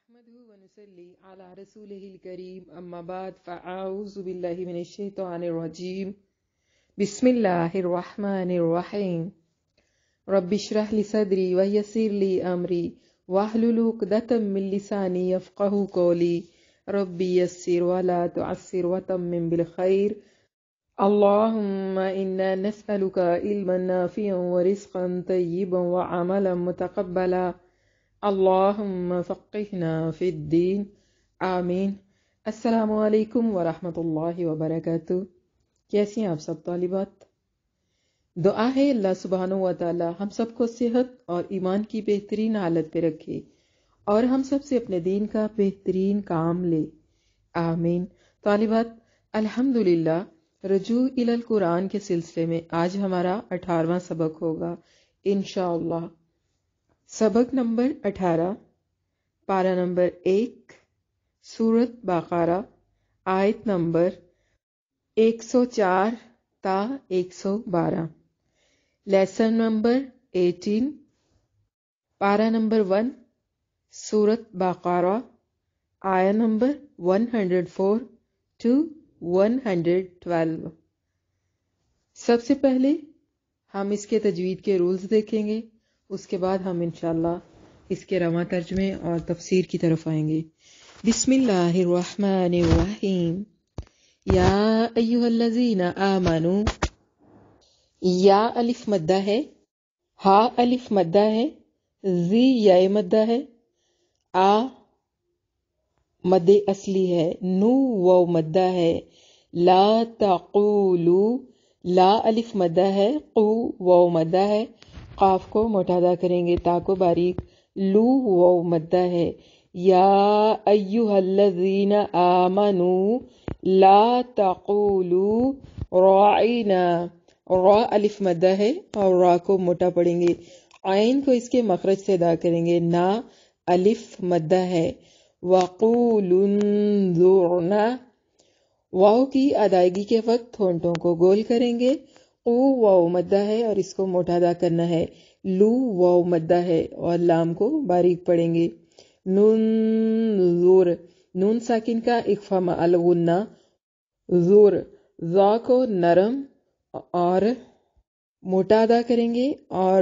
نحمده ونصلي على رسوله الكريم أما بعد فأعوذ بالله من الشيطان الرجيم بسم الله الرحمن الرحيم رب اشرح لي صدري ويسر لي أمري واحلل عقدة من لساني يفقهوا قولي ربي يسر ولا تعسر وتمم بالخير اللهم إنا نسألك علما نافعا ورزقا طيبا وعملا متقبلا اللہم فقہنا فی الدین آمین۔ السلام علیکم ورحمۃ اللہ وبرکاتہ۔ کیسی ہیں آپ سب طالبات؟ دعا ہے اللہ سبحانہ و تعالی ہم سب کو صحت اور ایمان کی بہترین حالت پہ رکھے اور ہم سب سے اپنے دین کا بہترین کام لے، آمین۔ طالبات، الحمدللہ رجوع الی القرآن کے سلسلے میں آج ہمارا 18واں سبق ہوگا انشاءاللہ۔ سبق نمبر 18، پارہ نمبر 1، سورۃ بقرہ، آیت نمبر 104 تا 112۔ لیسن نمبر 18، پارہ نمبر 1، سورۃ بقرہ، آیت نمبر 104 to 112۔ سب سے پہلے ہم اس کے تجوید کے رولز دیکھیں گے، اس کے بعد ہم انشاءاللہ اس کے رواں ترجمے اور تفسیر کی طرف آئیں گے۔ بسم اللہ الرحمن الرحیم۔ یا ایہا الذین آمنوا، یا الف مدہ ہے، ہا الف مدہ ہے، زی یا مدہ ہے، آ مد اصلی ہے، نو واو مدہ ہے، لا تقولو، لا الف مدہ ہے، قو واو مدہ ہے، قاف کو موٹا ادا کریں گے، تا کو باریک، لو واو مدہ ہے، یا ایہا الذین آمنوا لا تقولوا راعینا، را الف مدہ ہے اور را کو موٹا پڑھیں گے، عین کو اس کے مخرج سے ادا کریں گے، نا الف مدہ ہے، وقولوا انظرنا، واو کی ادائیگی کے وقت ہونٹوں کو گول کریں گے، او واو مدہ ہے اور اس کو موٹا ادا کرنا ہے، لو واو مدہ ہے اور لام کو باریک پڑھیں گے، ننظر، نون ساکن کا اخفا مع الغنہ، زور، ذا کو نرم اور موٹا ادا کریں گے اور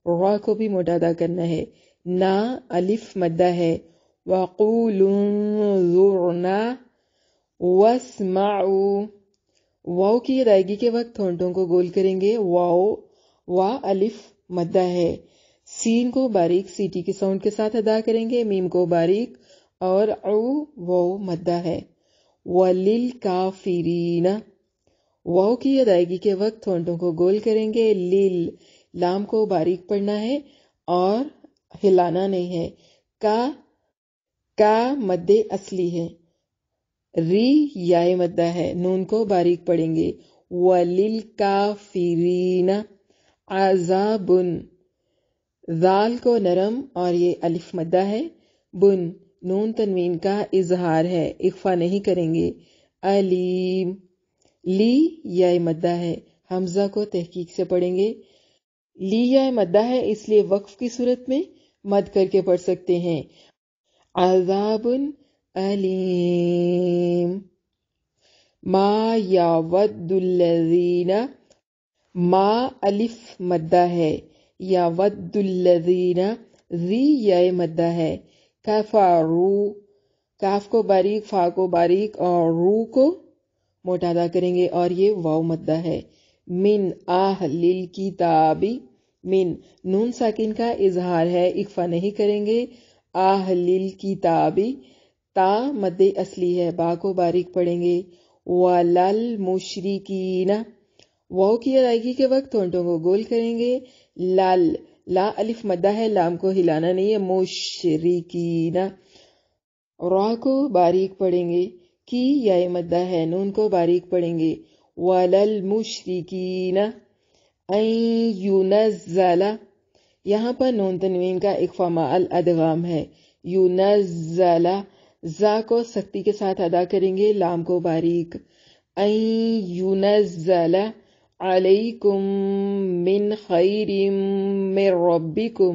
را کو بھی موٹا ادا کرنا ہے، نا الف مدہ ہے، وقولوا انظرنا واسمعوا، واو کی ادائیگی کے وقت ہونٹوں کو گول کریں گے، واو وا الف مدہ ہے، سین کو باریک سیٹی کے ساؤنڈ کے ساتھ ادا کریں گے، میم کو باریک اور او واو مدہ ہے، وَلِلْكَافِرِينَ، واو کی ادائیگی کے وقت ہونٹوں کو گول کریں گے، لیل، لام کو باریک پڑھنا ہے اور ہلانا نہیں ہے، کا مد اصلی ہے، ری یا مدہ ہے، نون کو باریک پڑھیں گے، وَلِلْكَافِرِينَ عَذَابٌ، ذال کو نرم اور یہ الف مدہ ہے، بن، نون تنوین کا اظہار ہے، اخفا نہیں کریں گے، علیم، لی یا مدہ ہے، حمزہ کو تحقیق سے پڑھیں گے، لی یا مدہ ہے اس لیے وقف کی صورت میں مد کر کے پڑھ سکتے ہیں، عذاب علیم، ما یود الذین، ما الف مدہ ہے، یود الذین، ذی یا مدہ ہے، کفروا، کاف کو باریک، فا کو باریک اور رو کو موٹا ادا کریں گے اور یہ واو مدہ ہے، من اہل الکتاب، من، نون ساکن کا اظہار ہے، اخفا نہیں کریں گے، اہل الکتاب، تا مد اصلی ہے، با کو باریک پڑھیں گے، وَلَلْمُشْرِكِينَ، واو کی ادائیگی کے وقت ہونٹوں کو گول کریں گے، لال، لا الف مدہ ہے، لام کو ہلانا نہیں ہے، مشرکین، را کو باریک پڑھیں گے، کی یا مدہ ہے، نون کو باریک پڑھیں گے، وَلَلْمُشْرِكِينَ أَن يُنَزَّلَ، یہاں پر نون تنوین کا اخفا مع الادغام ہے، يُنَزَّلَ، زا کو سختی کے ساتھ ادا کریں گے، لام کو باریک، أَن يُنَزَّلَ عَلَيْكُم مِّن خَيْرٍ مِّن رَّبِّكُم،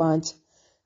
5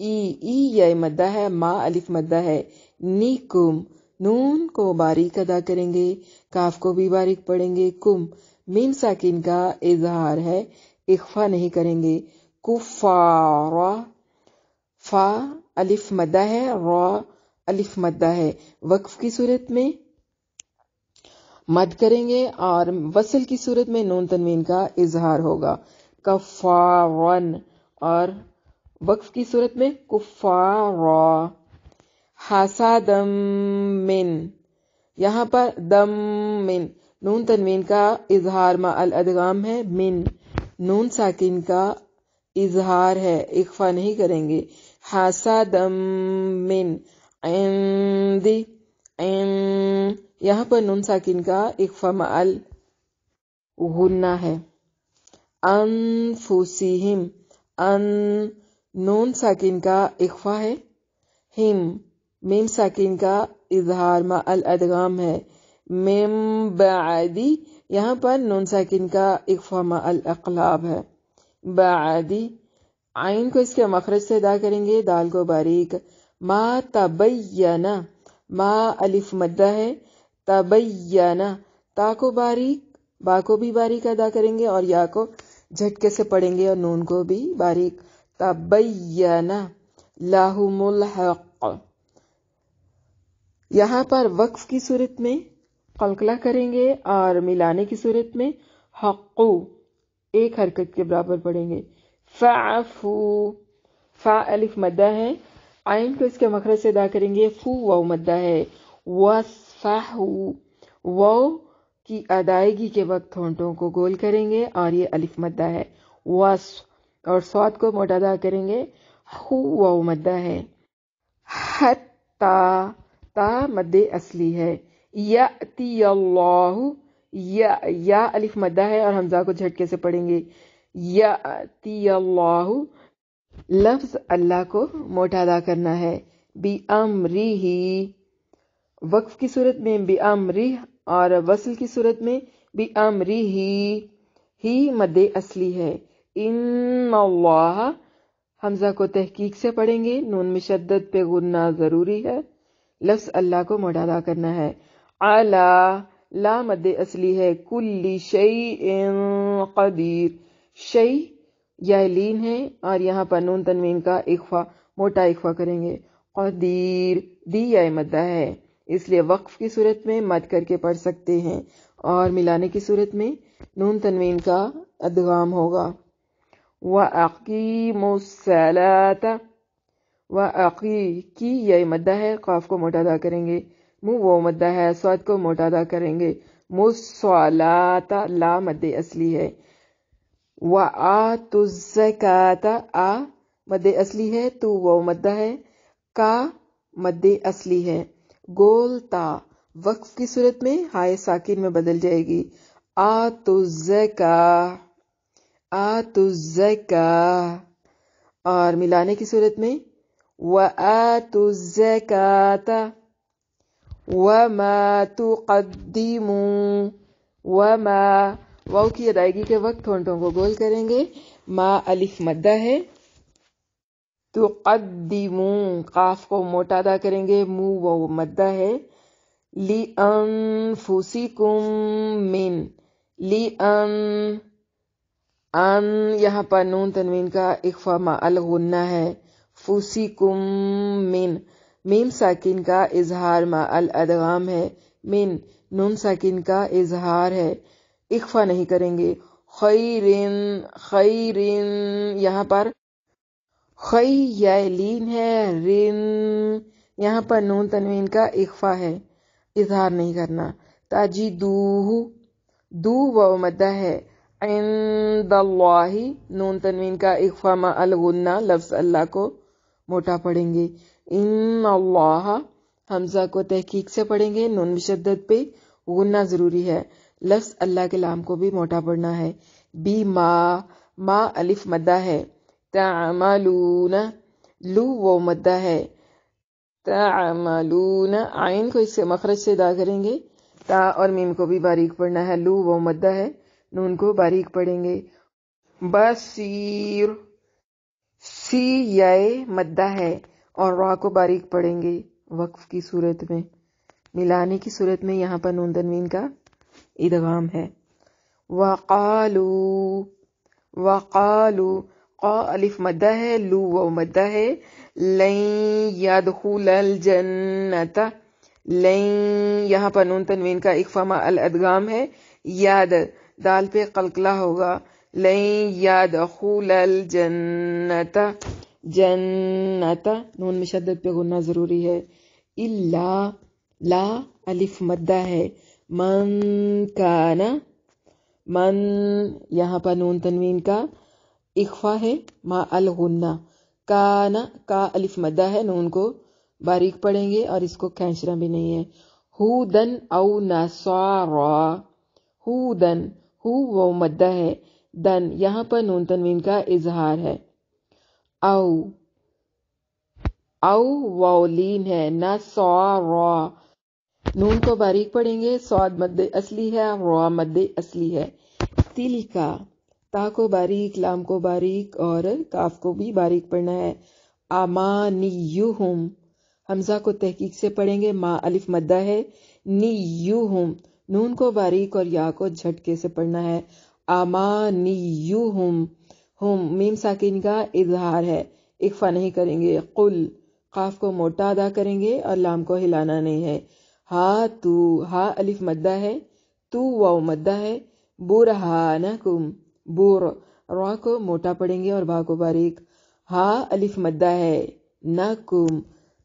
ای یا مدہ ہے، ما الف مدہ ہے، نیکم نون کو باریک ادا کریں گے، کاف کو بھی باریک پڑھیں گے، کم میم ساکن کا اظہار ہے، اخفا نہیں کریں گے، کفارا فا الف مدہ ہے، را الف مدہ ہے، وقف کی صورت میں مد کریں گے اور وصل کی صورت میں نون تنوین کا اظہار ہوگا، کفارن، اور وقف کی صورت میں کفارا، حسادم من، یہاں پر دم من نون تنوین کا اظہار مع الادغام ہے، من نون ساکن کا اظہار ہے، اخفا نہیں کریں گے، حسادم من عندی، یہاں پر نون ساکن کا اخفا مع الغنہ ہے، انفسہم، ان نون ساکن کا اخفا ہے، ہم میم ساکن کا اظہار مع الادغام ہے، من بعدی، یہاں پر نون ساکن کا اخفا مع الاقلاب ہے، بعدی، عین کو اس کے مخرج سے ادا کریں گے، دال کو باریک، ما تبینہ، ما الف مدہ ہے، تبینہ، تا کو باریک، با کو بھی باریک ادا کریں گے اور یا کو جھٹکے سے پڑھیں گے اور نون کو بھی باریک، تبینہ لہم الحق، یہاں پر وقف کی صورت میں قلقلہ کریں گے اور ملانے کی صورت میں حقو ایک حرکت کے برابر پڑھیں گے، فعفو، فا الف مدہ ہے، عین کو اس کے مخرج سے ادا کریں گے، فو واو مدہ ہے، وصفحو، واو کی ادائیگی کے وقت ہونٹوں کو گول کریں گے اور یہ الف مدہ ہے، وصف، اور صاد کو موٹا ادا کریں گے، ہو واو مدہ ہے، حتی، تا مد اصلی ہے، یأتی اللہ، یا الف مدہ ہے اور حمزہ کو جھٹکے سے پڑھیں گے، یأتی اللہ، لفظ اللہ کو موٹا ادا کرنا ہے، بِأَمْرِهِ، وقف کی صورت میں بِأَمْرِهِ اور وصل کی صورت میں بِأَمْرِهِ، ہی مد اصلی ہے، ان اللہ، حمزہ کو تحقیق سے پڑھیں گے، نون مشدد پہ غنہ ضروری ہے، لفظ اللہ کو موٹا ادا کرنا ہے، علی، لا مد اصلی ہے، کل شیء قدیر، شیء یا لین ہے اور یہاں پر نون تنوین کا اخفا موٹا اخفا کریں گے، قدیر، دی یا مدہ ہے، اس لیے وقف کی صورت میں مد کر کے پڑھ سکتے ہیں اور ملانے کی صورت میں نون تنوین کا ادغام ہوگا، وَأَقِیمُوا الصَّلَاةَ، وَأَقِی کی یا مدہ ہے، قاف کو موٹا ادا کریں گے، مو وہ مدہ ہے، صاد کو موٹا ادا کریں گے، مُصَّلَاةَ، لا مد اصلی ہے، وَآتُوا الزَّکَاةَ، آ مد اصلی ہے، تو وہ مدہ ہے، کا مد اصلی ہے، گول تا وقف کی صورت میں ہائے ساکن میں بدل جائے گی، آتُوا الزَّکَاةَ، آتُوا الزَّکَاةَ، اور ملانے کی صورت میں وَآتُوا الزَّکَاةَ وَمَا تُقَدِّمُوا، وَمَا، واو کی ادائیگی کے وقت ہونٹوں کو گول کریں گے، ما الف مدہ ہے، تقدموا، قاف کو موٹا ادا کریں گے، مو واو مدہ ہے، لِأَنفُسِكُم من، لِأَن، ان یہاں پر نون تنوین کا اخفا مع الغنہ ہے، فُسِكُم من، میم ساکن کا اظہار مع الادغام ہے، من نون ساکن کا اظہار ہے، اخفا نہیں کریں گے، خیرن، خیرن، یہاں پر خی یا لین ہے، رن یہاں پر نون تنوین کا اخفا ہے، اظہار نہیں کرنا، تجدوہ، دو واو مدہ ہے، عند اللہ، نون تنوین کا اخفا مع الغنہ، لفظ اللہ کو موٹا پڑھیں گے، ان اللہ، حمزہ کو تحقیق سے پڑھیں گے، نون مشدد پہ غنہ ضروری ہے، لفظ اللہ کے لام کو بھی موٹا پڑھنا ہے، بی ما الف مدہ ہے، تعملون، لو وہ مدہ ہے، تعملون، عین کو اس سے مخرج سے ادا کریں گے، تا اور میم کو بھی باریک پڑھنا ہے، لو وہ مدہ ہے، نون کو باریک پڑھیں گے، بصیر، سی یائے مدہ ہے اور را کو باریک پڑھیں گے وقف کی صورت میں، ملانے کی صورت میں یہاں پر نون تنوین کا ادغام ہے۔ وقالو، وقالو، قا الف مدہ ہے، لو واو مدہ ہے، لن يدخل الجنت، لن یہاں پر نون تنوین کا اخفا مع الادغام ہے، یاد دال پہ قلقلہ ہوگا، لن يدخل الجنت، جنت نون مشدد پہ غنہ ضروری ہے، الا لا الف مدہ ہے، من کان، من یہاں پر نون تنوین کا اخفا ہے مع الغنہ، کان کا الف مدہ ہے، نون کو باریک پڑھیں گے اور اس کو کھینچنا بھی نہیں ہے، ہودن او نصارا، ہودن، ہو وہ مدہ ہے، دن یہاں پر نون تنوین کا اظہار ہے، او واولین ہے، نصارا نون کو باریک پڑھیں گے، صاد مد اصلی ہے، را مد اصلی ہے، تل کا تا کو باریک، لام کو باریک اور کاف کو بھی باریک پڑھنا ہے، امانیہم حمزہ کو تحقیق سے پڑھیں گے، ما الف مدہ ہے، نیہم نون کو باریک اور یا کو جھٹکے سے پڑھنا ہے، امانیہم، ہم میم ساکن کا اظہار ہے، اخفا نہیں کریں گے، قل قاف کو موٹا ادا کریں گے اور لام کو ہلانا نہیں ہے، ہا تو ہا الف مدہ ہے، تو واو مدہ ہے، برہانکم، بور را کو موٹا پڑھیں گے اور با کو باریک، ہا الف مدہ ہے، نکم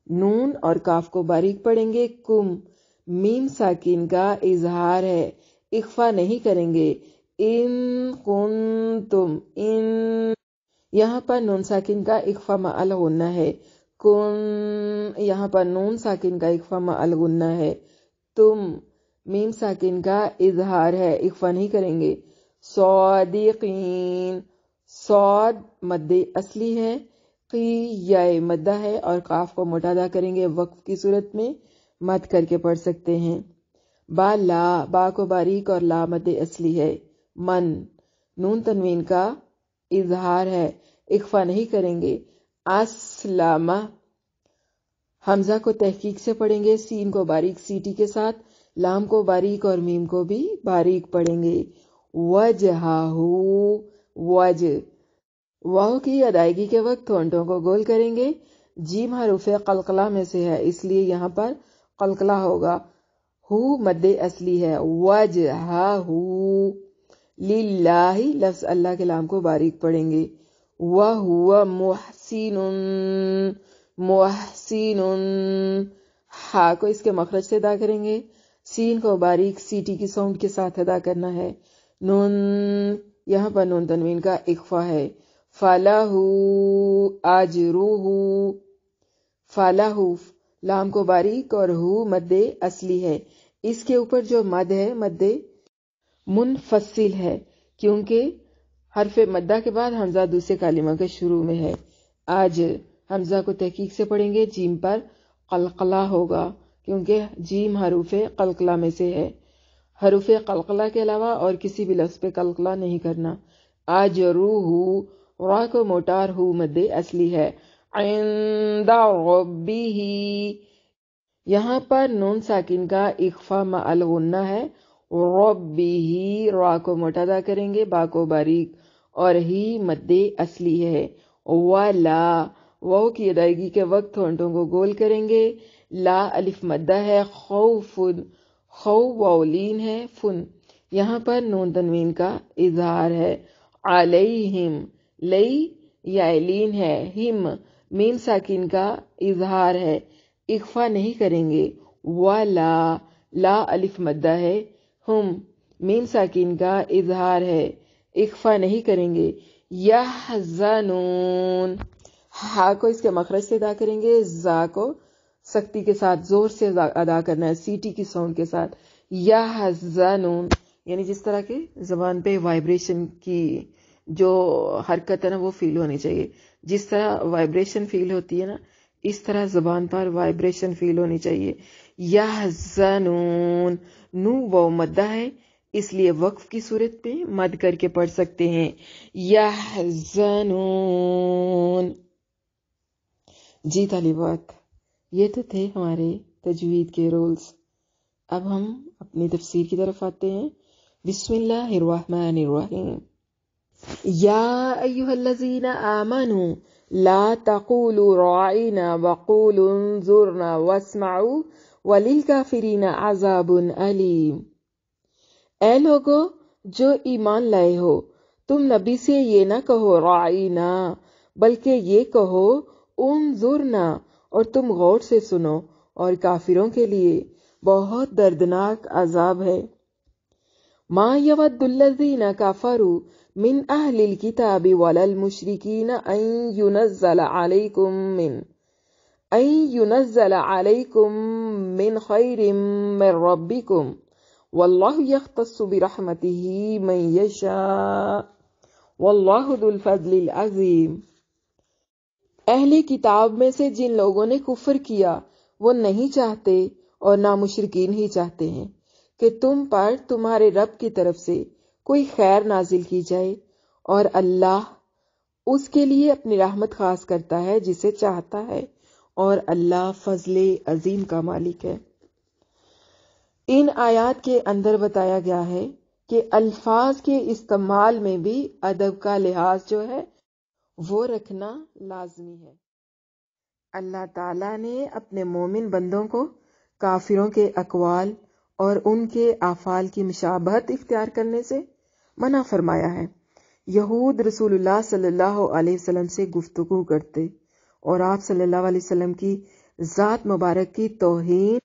نون اور کاف کو باریک پڑھیں گے، کم میم ساکن کا اظہار ہے، اخفا نہیں کریں گے، ان کنتم، ان یہاں پر نون ساکن کا اخفا مع الغنہ ہے، کن یہاں پر نون ساکن کا اخفا مع الغنہ ہے، تم میم ساکن کا اظہار ہے، اخفا نہیں کریں گے، صادقین، صاد مد اصلی ہے، قی یائے مدہ ہے اور قاف کو موٹا ادا کریں گے، وقف کی صورت میں مد کر کے پڑھ سکتے ہیں، با لا با کو باریک اور لا مد اصلی ہے، من نون تنوین کا اظہار ہے، اخفا نہیں کریں گے، اسلم حمزہ کو تحقیق سے پڑھیں گے، سین کو باریک سیٹی کے ساتھ، لام کو باریک اور میم کو بھی باریک پڑھیں گے، وجہہ وجہ واو کی ادائیگی کے وقت ہونٹوں کو گول کریں گے، جیم حروف قلقلہ میں سے ہے اس لیے یہاں پر قلقلہ ہوگا، ہو مد اصلی ہے، وجہہ للہ لفظ اللہ کے لام کو باریک پڑھیں گے، وَهُوَ مُحْسِنٌ، محسن ہا کو اس کے مخرج سے ادا کریں گے، سین کو باریک سیٹی کی ساؤنڈ کے ساتھ ادا کرنا ہے، نون یہاں پر نون تنوین کا اخفا ہے، فَلَهُ أَجْرُهُ، فَلَهُ لام کو باریک اور ہو مد اصلی ہے، اس کے اوپر جو مد ہے مد منفصل ہے کیونکہ حرف مدہ کے بعد حمزہ دوسرے کلمہ کے شروع میں ہے، آج حمزہ کو تحقیق سے پڑھیں گے، جیم پر قلقلہ ہوگا کیونکہ جیم حروف قلقلہ میں سے ہے، حروف قلقلہ کے علاوہ اور کسی بھی لفظ پہ قلقلہ نہیں کرنا، اجروہ را کو موٹار ہو مد اصلی ہے، عند ربہ یہاں پر نون ساکن کا اخفا مع الغنہ ہے، ربہ را کو موٹا ادا کریں گے، با کو باریک اور ہی مد اصلی ہے، ولا واو کی ادائیگی کے وقت ہونٹوں کو گول کریں گے، لا الف مدہ ہے، خوف خو واولین ہے، فن یہاں پر نون تنوین کا اظہار ہے، علیہم لئی یائلین ہے، ہم میم ساکن کا اظہار ہے، اخفا نہیں کریں گے، ولا لا الف مدہ ہے، ہم میم ساکن کا اظہار ہے، اخفا نہیں کریں گے، یحزنون ہا کو اس کے مخرج سے ادا کریں گے، زا کو سختی کے ساتھ زور سے ادا کرنا ہے، سیٹی کی ساؤنڈ کے ساتھ، یحزنون یعنی جس طرح کے زبان پہ وائبریشن کی جو حرکت ہے نا وہ فیل ہونی چاہیے، جس طرح وائبریشن فیل ہوتی ہے نا اس طرح زبان پر وائبریشن فیل ہونی چاہیے، یحزنون نو واو مدہ ہے، اس لیے وقف کی صورت پہ مد کر کے پڑھ سکتے ہیں یحزنون۔ جی طالبات، یہ تو تھے ہمارے تجوید کے رولز۔ اب ہم اپنی تفسیر کی طرف آتے ہیں۔ بسم اللہ الرحمن الرحیم۔ یا ایھا الذین آمنوا لا تقولوا راعینا وقولوا انظرنا واسمعوا وللکافرین عذاب علیم۔ اے لوگو جو ایمان لائے ہو، تم نبی سے یہ نہ کہو راعینا، بلکہ یہ کہو انظرنا، اور تم غور سے سنو، اور کافروں کے لیے بہت دردناک عذاب ہے۔ ما یود الذین کفروا من اہل الکتاب ولا المشرکین ان ينزل علیکم من خیر من ربکم واللہ یختص برحمتہ من یشاء واللہ ذو الفضل العظیم۔ اہل کتاب میں سے جن لوگوں نے کفر کیا وہ نہیں چاہتے اور نہ مشرکین ہی چاہتے ہیں کہ تم پر تمہارے رب کی طرف سے کوئی خیر نازل کی جائے، اور اللہ اس کے لیے اپنی رحمت خاص کرتا ہے جسے چاہتا ہے، اور اللہ فضل عظیم کا مالک ہے۔ ان آیات کے اندر بتایا گیا ہے کہ الفاظ کے استعمال میں بھی ادب کا لحاظ جو ہے وہ رکھنا لازمی ہے۔ اللہ تعالیٰ نے اپنے مومن بندوں کو کافروں کے اقوال اور ان کے افعال کی مشابہت اختیار کرنے سے منع فرمایا ہے۔ یہود رسول اللہ صلی اللہ علیہ وسلم سے گفتگو کرتے اور آپ صلی اللہ علیہ وسلم کی ذات مبارک کی توہین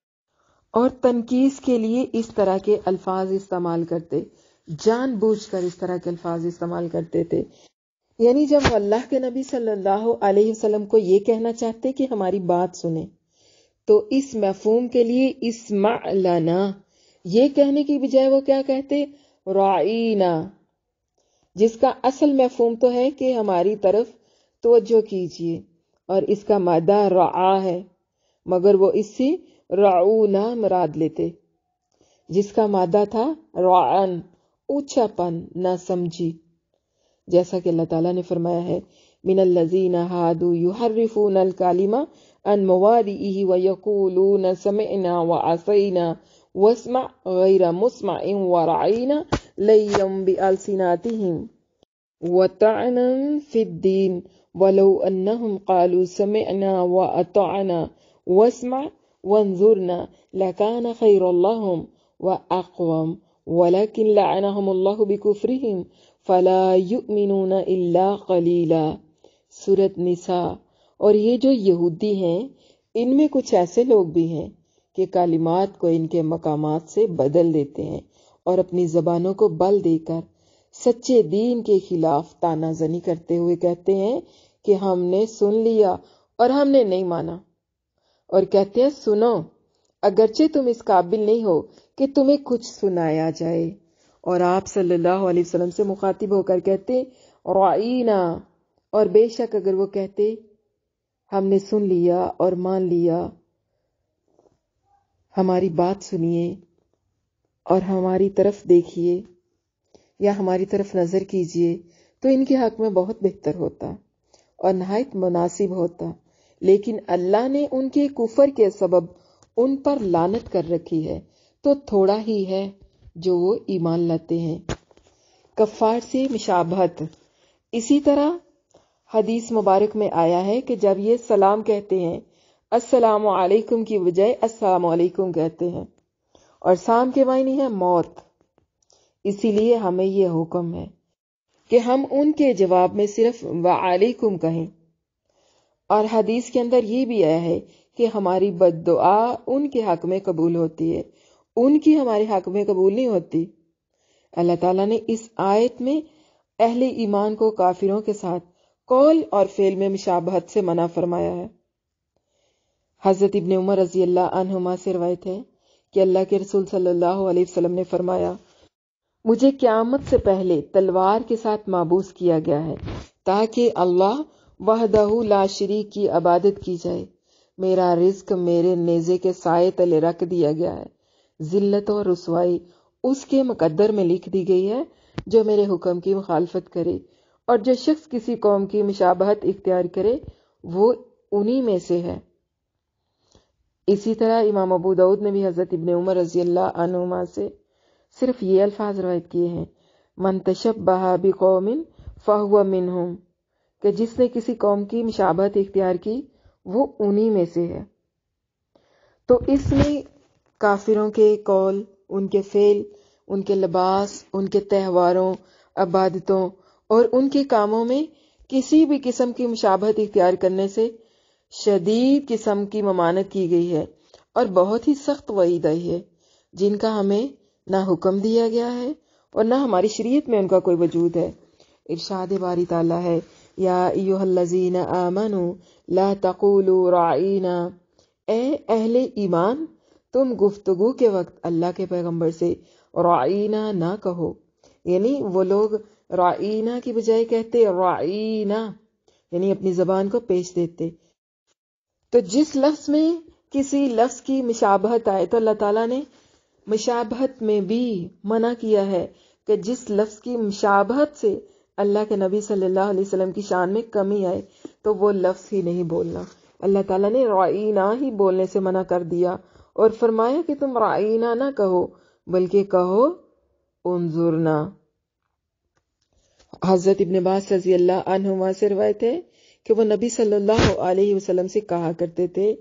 اور تنقیص کے لیے اس طرح کے الفاظ استعمال کرتے، جان بوجھ کر اس طرح کے الفاظ استعمال کرتے تھے۔ یعنی جب وہ اللہ کے نبی صلی اللہ علیہ وسلم کو یہ کہنا چاہتے کہ ہماری بات سنیں، تو اس مفہوم کے لیے اسمع لنا یہ کہنے کی بجائے وہ کیا کہتے؟ راعینا، جس کا اصل مفہوم تو ہے کہ ہماری طرف توجہ کیجیے، اور اس کا مادہ رعا ہے، مگر وہ اس سے رعونا مراد لیتے، جس کا مادہ تھا رعن، اونچا پن، نہ سمجھی، جیسا کہ اللہ تعالیٰ نے فرمایا ہے من الذین ہادوا یحرفون الکلم عن مواضعہ ویقولون سمعنا وعصینا واسمع غیر مسمع ورعینا لیا بألسنتہم وطعنا فی الدین ولو انہم قالوا سمعنا واطعنا واسمع وانظرنا لکان خیر لہم واقوم ولکن لعنہم اللہ بکفرہم فلا یؤمنون الا قلیلا۔ سورۃ نساء۔ اور یہ جو یہودی ہیں ان میں کچھ ایسے لوگ بھی ہیں کہ کلمات کو ان کے مقامات سے بدل دیتے ہیں اور اپنی زبانوں کو بل دے کر سچے دین کے خلاف تانا زنی کرتے ہوئے کہتے ہیں کہ ہم نے سن لیا اور ہم نے نہیں مانا، اور کہتے ہیں سنو اگرچہ تم اس قابل نہیں ہو کہ تمہیں کچھ سنایا جائے، اور آپ صلی اللہ علیہ وسلم سے مخاطب ہو کر کہتے رعینا، اور بے شک اگر وہ کہتے ہم نے سن لیا اور مان لیا، ہماری بات سنیے اور ہماری طرف دیکھیے یا ہماری طرف نظر کیجیے، تو ان کے حق میں بہت بہتر ہوتا اور نہایت مناسب ہوتا، لیکن اللہ نے ان کے کفر کے سبب ان پر لعنت کر رکھی ہے، تو تھوڑا ہی ہے جو وہ ایمان لاتے ہیں۔ کفار سے مشابہت۔ اسی طرح حدیث مبارک میں آیا ہے کہ جب یہ سلام کہتے ہیں السلام علیکم کی بجائے السلام علیکم کہتے ہیں، اور سام کے معنی ہے موت۔ اسی لیے ہمیں یہ حکم ہے کہ ہم ان کے جواب میں صرف وعلیکم کہیں، اور حدیث کے اندر یہ بھی آیا ہے کہ ہماری بد دعا ان کے حق میں قبول ہوتی ہے، ان کی ہمارے حق میں قبول نہیں ہوتی۔ اللہ تعالیٰ نے اس آیت میں اہل ایمان کو کافروں کے ساتھ قول اور فعل میں مشابہت سے منع فرمایا ہے۔ حضرت ابن عمر رضی اللہ عنہما سے روایت ہے کہ اللہ کے رسول صلی اللہ علیہ وسلم نے فرمایا مجھے قیامت سے پہلے تلوار کے ساتھ محبوس کیا گیا ہے تاکہ اللہ وحدہ لا شریک کی عبادت کی جائے، میرا رزق میرے نیزے کے سائے تلے رکھ دیا گیا ہے، ذلت اور رسوائی اس کے مقدر میں لکھ دی گئی ہے جو میرے حکم کی مخالفت کرے، اور جو شخص کسی قوم کی مشابہت اختیار کرے وہ انہی میں سے ہے۔ اسی طرح امام ابو داؤد نے بھی حضرت ابن عمر رضی اللہ عنہما سے صرف یہ الفاظ روایت کیے ہیں، من تشبہ بقوم فہو منہم، کہ جس نے کسی قوم کی مشابہت اختیار کی وہ انہی میں سے ہے۔ تو اس میں کافروں کے قول، ان کے فعل، ان کے لباس، ان کے تہواروں، عبادتوں اور ان کے کاموں میں کسی بھی قسم کی مشابہت اختیار کرنے سے شدید قسم کی ممانعت کی گئی ہے، اور بہت ہی سخت وعید آئی ہے، جن کا ہمیں نہ حکم دیا گیا ہے اور نہ ہماری شریعت میں ان کا کوئی وجود ہے۔ ارشاد باری تعالیٰ ہے، یا ایھا الذین آمنوا لا تقولوا راعینا، اے اہل ایمان تم گفتگو کے وقت اللہ کے پیغمبر سے راعینا نہ کہو، یعنی وہ لوگ راعینا کی بجائے کہتے راعینا، یعنی اپنی زبان کو پیش دیتے۔ تو جس لفظ میں کسی لفظ کی مشابہت آئے تو اللہ تعالیٰ نے مشابہت میں بھی منع کیا ہے کہ جس لفظ کی مشابہت سے اللہ کے نبی صلی اللہ علیہ وسلم کی شان میں کمی آئے تو وہ لفظ ہی نہیں بولنا۔ اللہ تعالیٰ نے راعینا ہی بولنے سے منع کر دیا اور فرمایا کہ تم راعینا نہ کہو بلکہ کہو انظرنا۔ حضرت ابن عباس رضی اللہ عنہما سے روایت ہے کہ وہ نبی صلی اللہ علیہ وسلم سے کہا کرتے تھے،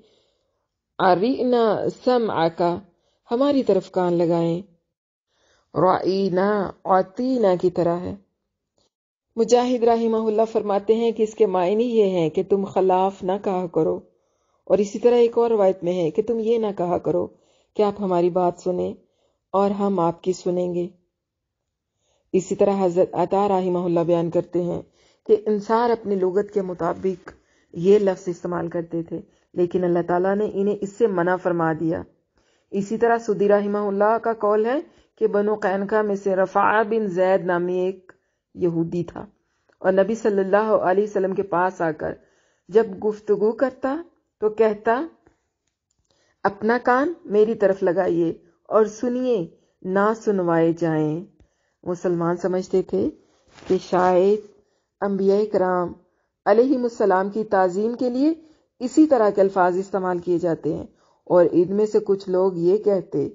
ارینا سمعک، ہماری طرف کان لگائیں۔ راعینا عطینا کی طرح ہے۔ مجاہد رحمہ اللہ فرماتے ہیں کہ اس کے معنی یہ ہیں کہ تم خلاف نہ کہا کرو، اور اسی طرح ایک اور روایت میں ہے کہ تم یہ نہ کہا کرو کہ آپ ہماری بات سنیں اور ہم آپ کی سنیں گے۔ اسی طرح حضرت عطا رحمہ اللہ بیان کرتے ہیں کہ انصار اپنی لغت کے مطابق یہ لفظ استعمال کرتے تھے، لیکن اللہ تعالیٰ نے انہیں اس سے منع فرما دیا۔ اسی طرح سدی رحمہ اللہ کا قول ہے کہ بنو قینقاع میں سے رفاعہ بن زید نامی ایک یہودی تھا، اور نبی صلی اللہ علیہ وسلم کے پاس آ کر جب گفتگو کرتا تو کہتا، اپنا کان میری طرف لگائیے اور سنیے، نہ سنوائے جائیں۔ مسلمان سمجھتے تھے کہ شاید انبیاء کرام علیہم السلام کی تعظیم کے لیے اسی طرح کے الفاظ استعمال کیے جاتے ہیں، اور ان میں سے کچھ لوگ یہ کہتے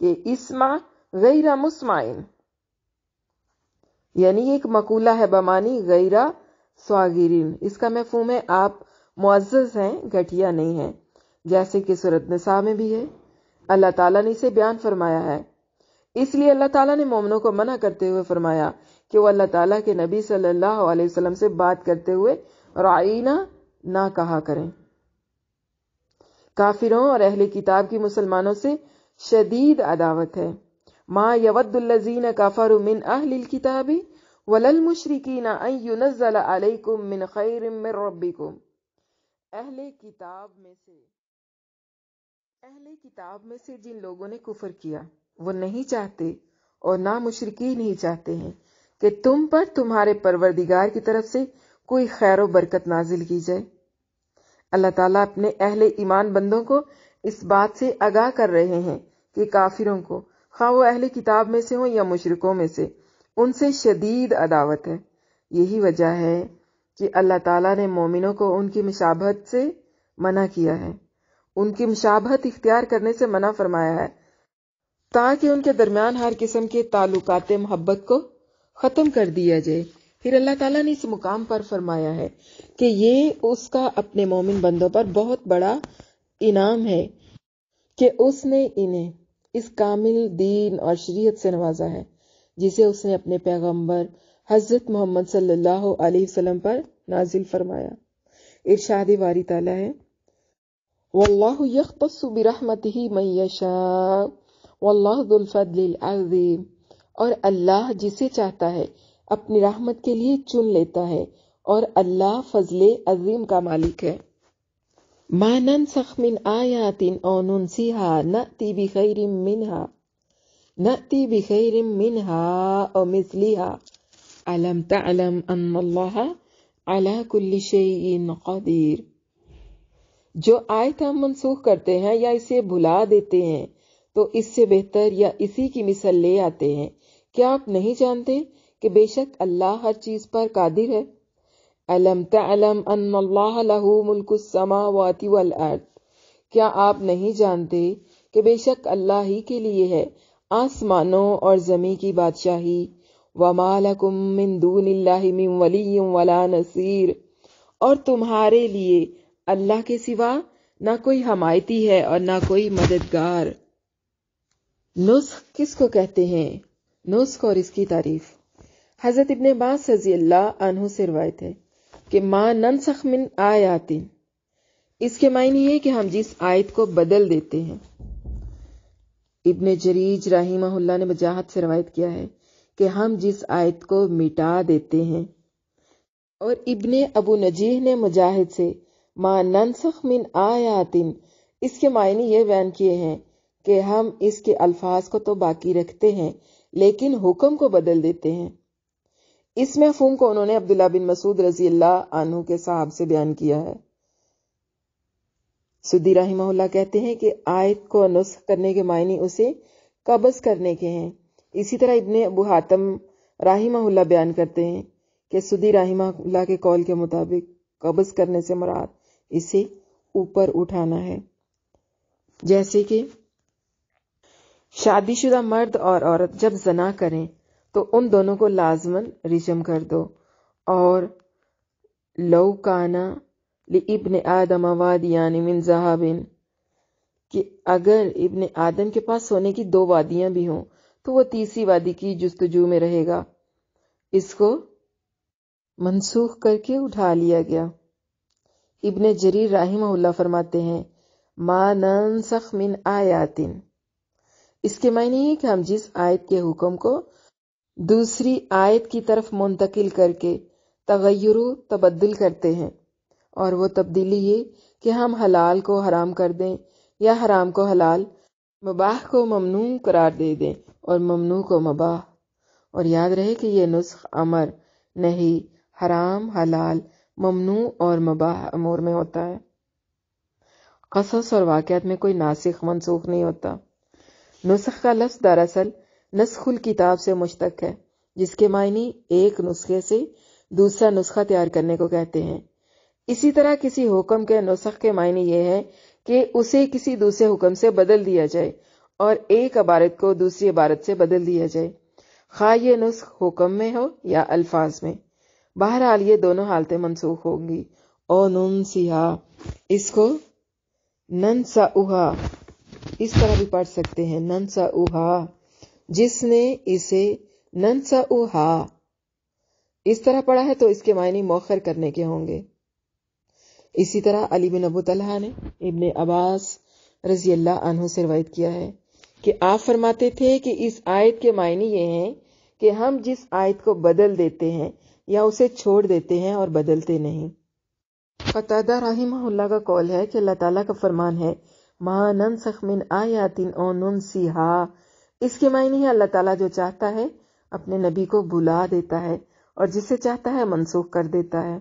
کہ اسمع غیر مسمعین، یعنی یہ ایک مقولہ ہے بمانی غیر صاغرین، اس کا مفہوم ہے آپ معزز ہیں گھٹیا نہیں ہیں، جیسے کہ سورۃ نساء میں بھی ہے۔ اللہ تعالیٰ نے اسے بیان فرمایا ہے، اس لیے اللہ تعالیٰ نے مومنوں کو منع کرتے ہوئے فرمایا کہ وہ اللہ تعالیٰ کے نبی صلی اللہ علیہ وسلم سے بات کرتے ہوئے راعینا نہ کہا کریں۔ کافروں اور اہل کتاب کی مسلمانوں سے شدید عداوت ہے۔ ما یود الذین کفروا من اہل الکتاب ولا المشرکین ان ینزل علیکم من خیر من ربکم، اہل کتاب میں سے جن لوگوں نے کفر کیا وہ نہیں چاہتے اور نہ مشرکین ہی چاہتے ہیں کہ تم پر تمہارے پروردگار کی طرف سے کوئی خیر و برکت نازل کی جائے۔ اللہ تعالیٰ اپنے اہل ایمان بندوں کو اس بات سے آگاہ کر رہے ہیں کہ کافروں کو، خواہ وہ اہل کتاب میں سے ہوں یا مشرکوں میں سے، ان سے شدید عداوت ہے۔ یہی وجہ ہے کہ اللہ تعالیٰ نے مومنوں کو ان کی مشابہت سے منع کیا ہے، ان کی مشابہت اختیار کرنے سے منع فرمایا ہے، تاکہ ان کے درمیان ہر قسم کے تعلقات محبت کو ختم کر دیا جائے۔ پھر اللہ تعالیٰ نے اس مقام پر فرمایا ہے کہ یہ اس کا اپنے مومن بندوں پر بہت بڑا انعام ہے کہ اس نے انہیں اس کامل دین اور شریعت سے نوازا ہے جسے اس نے اپنے پیغمبر حضرت محمد صلی اللہ علیہ وسلم پر نازل فرمایا۔ ارشاد باری تعالیٰ ہے، واللہ یختص برحمتہ من یشاء واللہ ذو الفضل العظیم، اور اللہ جسے چاہتا ہے اپنی رحمت کے لیے چن لیتا ہے، اور اللہ فضل عظیم کا مالک ہے۔ ما ننسخ من آیات او ننسیہا نأتی بخیر منہا او مثلہا الم تعلم ان اللہ علی کل شیء قدیر۔ جو آیت ہم منسوخ کرتے ہیں یا اسے بھلا دیتے ہیں تو اس سے بہتر یا اسی کی مثال لے آتے ہیں۔ کیا آپ نہیں جانتے کہ بے شک اللہ ہر چیز پر قادر ہے؟ الم تعلم ان اللہ لہ ملک السماوات والارض، کیا آپ نہیں جانتے کہ بے شک اللہ ہی کے لیے ہے آسمانوں اور زمین کی بادشاہی؟ وما لکم من دون اللہ من ولی ولا نصیر، اور تمہارے لیے اللہ کے سوا نہ کوئی حمایتی ہے اور نہ کوئی مددگار۔ نسخ کس کو کہتے ہیں؟ نسخ اور اس کی تعریف۔ حضرت ابن عباس رضی اللہ عنہ سے روایت ہے کہ ما ننسخ من آیات، اس کے معنی ہے کہ ہم جس آیت کو بدل دیتے ہیں۔ ابن جریج رحمہ اللہ نے مجاہد سے روایت کیا ہے کہ ہم جس آیت کو مٹا دیتے ہیں، اور ابن ابو نجیح نے مجاہد سے ما ننسخ من آیات، اس کے معنی یہ بیان کیے ہیں کہ ہم اس کے الفاظ کو تو باقی رکھتے ہیں لیکن حکم کو بدل دیتے ہیں۔ اس مفہوم کو انہوں نے عبداللہ بن مسعود رضی اللہ عنہ کے صاحب سے بیان کیا ہے۔ سدی رحمہ اللہ کہتے ہیں کہ آیت کو نسخ کرنے کے معنی اسے قبض کرنے کے ہیں۔ اسی طرح ابن ابو حاتم رحمہ اللہ بیان کرتے ہیں کہ سدی رحمہ اللہ کے قول کے مطابق قبض کرنے سے مراد اسے اوپر اٹھانا ہے، جیسے کہ شادی شدہ مرد اور عورت جب زنا کریں تو ان دونوں کو لازماً رجم کر دو، اور لو کانا لابن آدم وادیان من ذہب، کہ اگر ابن آدم کے پاس سونے کی 2 وادیاں بھی ہوں تو وہ تیسری وادی کی جستجو میں رہے گا۔ اس کو منسوخ کر کے اٹھا لیا گیا۔ ابن جریر رحمہ اللہ فرماتے ہیں ما ننسخ من آیات، اس کے معنی ہے کہ ہم جس آیت کے حکم کو دوسری آیت کی طرف منتقل کر کے تغیر و تبدل کرتے ہیں، اور وہ تبدیلی یہ کہ ہم حلال کو حرام کر دیں یا حرام کو حلال، مباح کو ممنوع قرار دے دیں اور ممنوع کو مباح۔ اور یاد رہے کہ یہ نسخ امر، نہیں، حرام، حلال، ممنوع اور مباح امور میں ہوتا ہے۔ قصص اور واقعات میں کوئی ناسخ منسوخ نہیں ہوتا۔ نسخ کا لفظ دراصل نسخ الکتاب سے مشتق ہے، جس کے معنی ایک نسخے سے دوسرا نسخہ تیار کرنے کو کہتے ہیں۔ اسی طرح کسی حکم کے نسخ کے معنی یہ ہے کہ اسے کسی دوسرے حکم سے بدل دیا جائے اور ایک عبارت کو دوسری عبارت سے بدل دیا جائے، خواہ یہ نسخ حکم میں ہو یا الفاظ میں۔ بہرحال یہ دونوں حالتیں منسوخ ہوں گی۔ او ننسیہا، اس کو ننساؤہا اس طرح بھی پڑھ سکتے ہیں، ننساؤہا، جس نے اسے ننساؤہا اس طرح پڑھا ہے تو اس کے معنی مؤخر کرنے کے ہوں گے۔ اسی طرح علی بن ابو طلحہ نے ابن عباس رضی اللہ عنہ سے روایت کیا ہے کہ آپ فرماتے تھے کہ اس آیت کے معنی یہ ہیں کہ ہم جس آیت کو بدل دیتے ہیں یا اسے چھوڑ دیتے ہیں اور بدلتے نہیں۔ قتادہ رحمہ اللہ کا قول ہے کہ اللہ تعالیٰ کا فرمان ہے ما ننسخ من آیات او ننسیہا، اس کے معنی ہے اللہ تعالیٰ جو چاہتا ہے اپنے نبی کو بھلا دیتا ہے اور جسے چاہتا ہے منسوخ کر دیتا ہے۔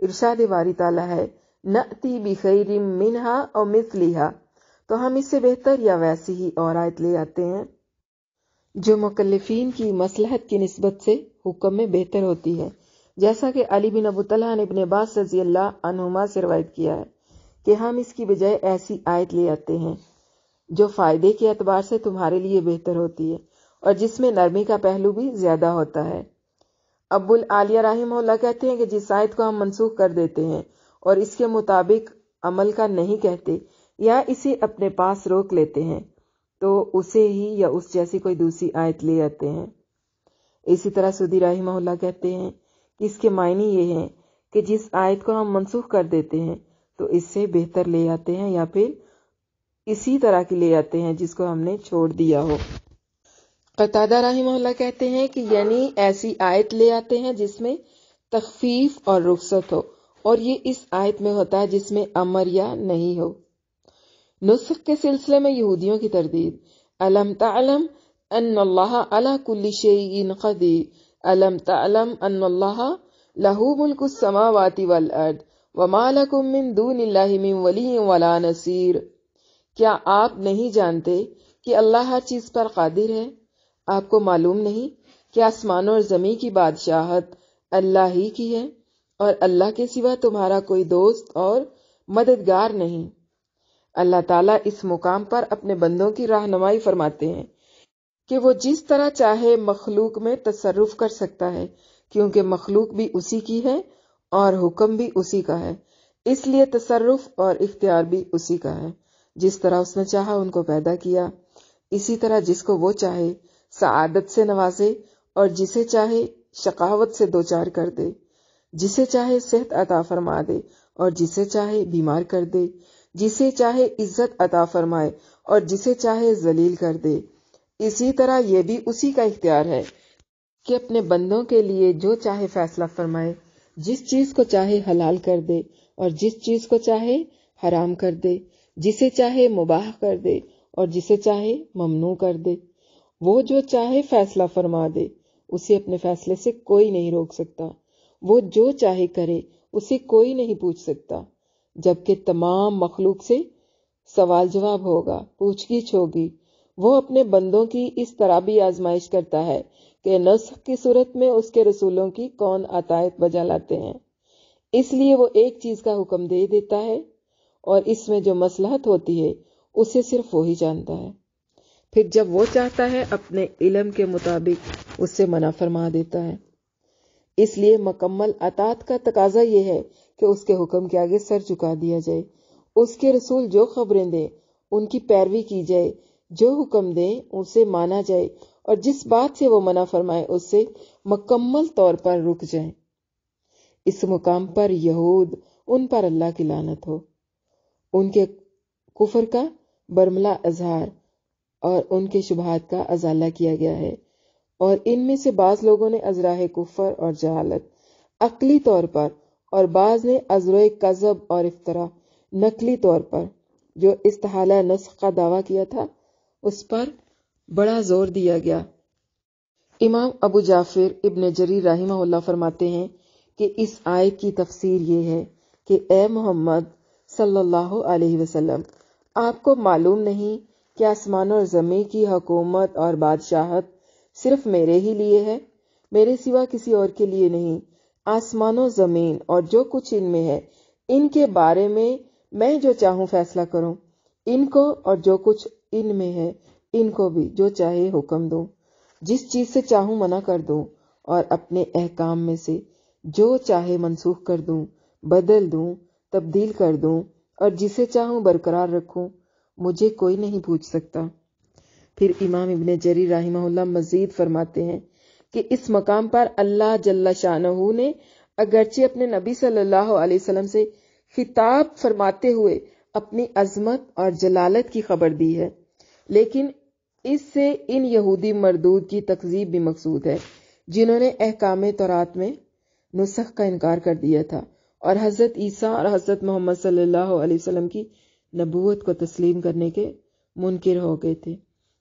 ارشاد باری تعالیٰ ہے نأتی بخیر منہا او مثلہا، تو ہم اس سے بہتر یا ویسی ہی اور آیت لے آتے ہیں جو مکلفین کی مصلحت کی نسبت سے حکم میں بہتر ہوتی ہے، جیسا کہ علی بن ابو طلحہ نے ابن عباس رضی اللہ عنہما سے روایت کیا ہے کہ ہم اس کی بجائے ایسی آیت لے آتے ہیں جو فائدے کے اعتبار سے تمہارے لیے بہتر ہوتی ہے اور جس میں نرمی کا پہلو بھی زیادہ ہوتا ہے۔ ابو العالیہ رحمہ اللہ کہتے ہیں کہ جس آیت کو ہم منسوخ کر دیتے ہیں اور اس کے مطابق عمل کا نہیں کہتے یا اسے اپنے پاس روک لیتے ہیں تو اسے ہی یا اس جیسی کوئی دوسری آیت لے آتے ہیں۔ اسی طرح سدی رحمہ اللہ کہتے ہیں کہ اس کے معنی یہ ہیں کہ جس آیت کو ہم منسوخ کر دیتے ہیں تو اس سے بہتر لے آتے ہیں یا پھر اسی طرح کی لے آتے ہیں جس کو ہم نے چھوڑ دیا ہو۔ قتادہ رحمہ اللہ کہتے ہیں کہ یعنی ایسی آیت لے آتے ہیں جس میں تخفیف اور رخصت ہو، اور یہ اس آیت میں ہوتا ہے جس میں امر یا نہیں ہو۔ نسخ کے سلسلے میں یہودیوں کی تردید، الم تعلم ان اللہ علی کل شیء قدیر، الم تعلم ان اللہ لہ ملک السماوات والارض وما لکم من دون اللہ من ولی ولا نصیر، کیا آپ نہیں جانتے کہ اللہ ہر چیز پر قادر ہے؟ آپ کو معلوم نہیں کہ آسمانوں اور زمین کی بادشاہت اللہ ہی کی ہے اور اللہ کے سوا تمہارا کوئی دوست اور مددگار نہیں۔ اللہ تعالیٰ اس مقام پر اپنے بندوں کی رہنمائی فرماتے ہیں کہ وہ جس طرح چاہے مخلوق میں تصرف کر سکتا ہے، کیونکہ مخلوق بھی اسی کی ہے اور حکم بھی اسی کا ہے، اس لیے تصرف اور اختیار بھی اسی کا ہے۔ جس طرح اس نے چاہا ان کو پیدا کیا، اسی طرح جس کو وہ چاہے سعادت سے نوازے اور جسے چاہے شقاوت سے دوچار کر دے، جسے چاہے صحت عطا فرما دے اور جسے چاہے بیمار کر دے، جسے چاہے عزت عطا فرمائے اور جسے چاہے ذلیل کر دے۔ اسی طرح یہ بھی اسی کا اختیار ہے کہ اپنے بندوں کے لیے جو چاہے فیصلہ فرمائے، جس چیز کو چاہے حلال کر دے اور جس چیز کو چاہے حرام کر دے، جسے چاہے مباح کر دے اور جسے چاہے ممنوع کر دے۔ وہ جو چاہے فیصلہ فرما دے، اسے اپنے فیصلے سے کوئی نہیں روک سکتا۔ وہ جو چاہے کرے، اسے کوئی نہیں پوچھ سکتا، جبکہ تمام مخلوق سے سوال جواب ہوگا، پوچھ گچھ ہوگی۔ وہ اپنے بندوں کی اس طرح بھی آزمائش کرتا ہے کہ نسخ کی صورت میں اس کے رسولوں کی کون اطاعت بجا لاتے ہیں۔ اس لیے وہ ایک چیز کا حکم دے دیتا ہے اور اس میں جو مصلحت ہوتی ہے اسے صرف وہی جانتا ہے، پھر جب وہ چاہتا ہے اپنے علم کے مطابق اس سے منع فرما دیتا ہے۔ اس لیے مکمل اطاعت کا تقاضا یہ ہے کہ اس کے حکم کے آگے سر جھکا دیا جائے، اس کے رسول جو خبریں دیں ان کی پیروی کی جائے، جو حکم دیں اسے مانا جائے اور جس بات سے وہ منع فرمائے اس سے مکمل طور پر رک جائیں۔ اس مقام پر یہود، ان پر اللہ کی لعنت ہو، ان کے کفر کا برملا اظہار اور ان کے شبہات کا ازالہ کیا گیا ہے، اور ان میں سے بعض لوگوں نے ازراہ کفر اور جہالت عقلی طور پر اور بعض نے ازرۂ کذب اور افطرا نقلی طور پر جو استحالہ نسخ کا دعویٰ کیا تھا اس پر بڑا زور دیا گیا۔ امام ابو جعفر ابن جریر رحمہ اللہ فرماتے ہیں کہ اس آیت کی تفسیر یہ ہے کہ اے محمد صلی اللہ علیہ وسلم، آپ کو معلوم نہیں کہ آسمانوں اور زمین کی حکومت اور بادشاہت صرف میرے ہی لیے ہے، میرے سوا کسی اور کے لیے نہیں۔ آسمانوں زمین اور جو کچھ ان میں ہے، ان کے بارے میں جو چاہوں فیصلہ کروں، ان کو اور جو کچھ ان میں ہے ان کو بھی جو چاہے حکم دوں، جس چیز سے چاہوں منع کر دوں اور اپنے احکام میں سے جو چاہے منسوخ کر دوں، بدل دوں، تبدیل کر دوں اور جسے چاہوں برقرار رکھوں، مجھے کوئی نہیں پوچھ سکتا۔ پھر امام ابن جریر رحمہ اللہ مزید فرماتے ہیں کہ اس مقام پر اللہ جل شانہ نے اگرچہ اپنے نبی صلی اللہ علیہ وسلم سے خطاب فرماتے ہوئے اپنی عظمت اور جلالت کی خبر دی ہے، لیکن اس سے ان یہودی مردود کی تکذیب بھی مقصود ہے جنہوں نے احکام تورات میں نسخ کا انکار کر دیا تھا اور حضرت عیسیٰ اور حضرت محمد صلی اللہ علیہ وسلم کی نبوت کو تسلیم کرنے کے منکر ہو گئے تھے،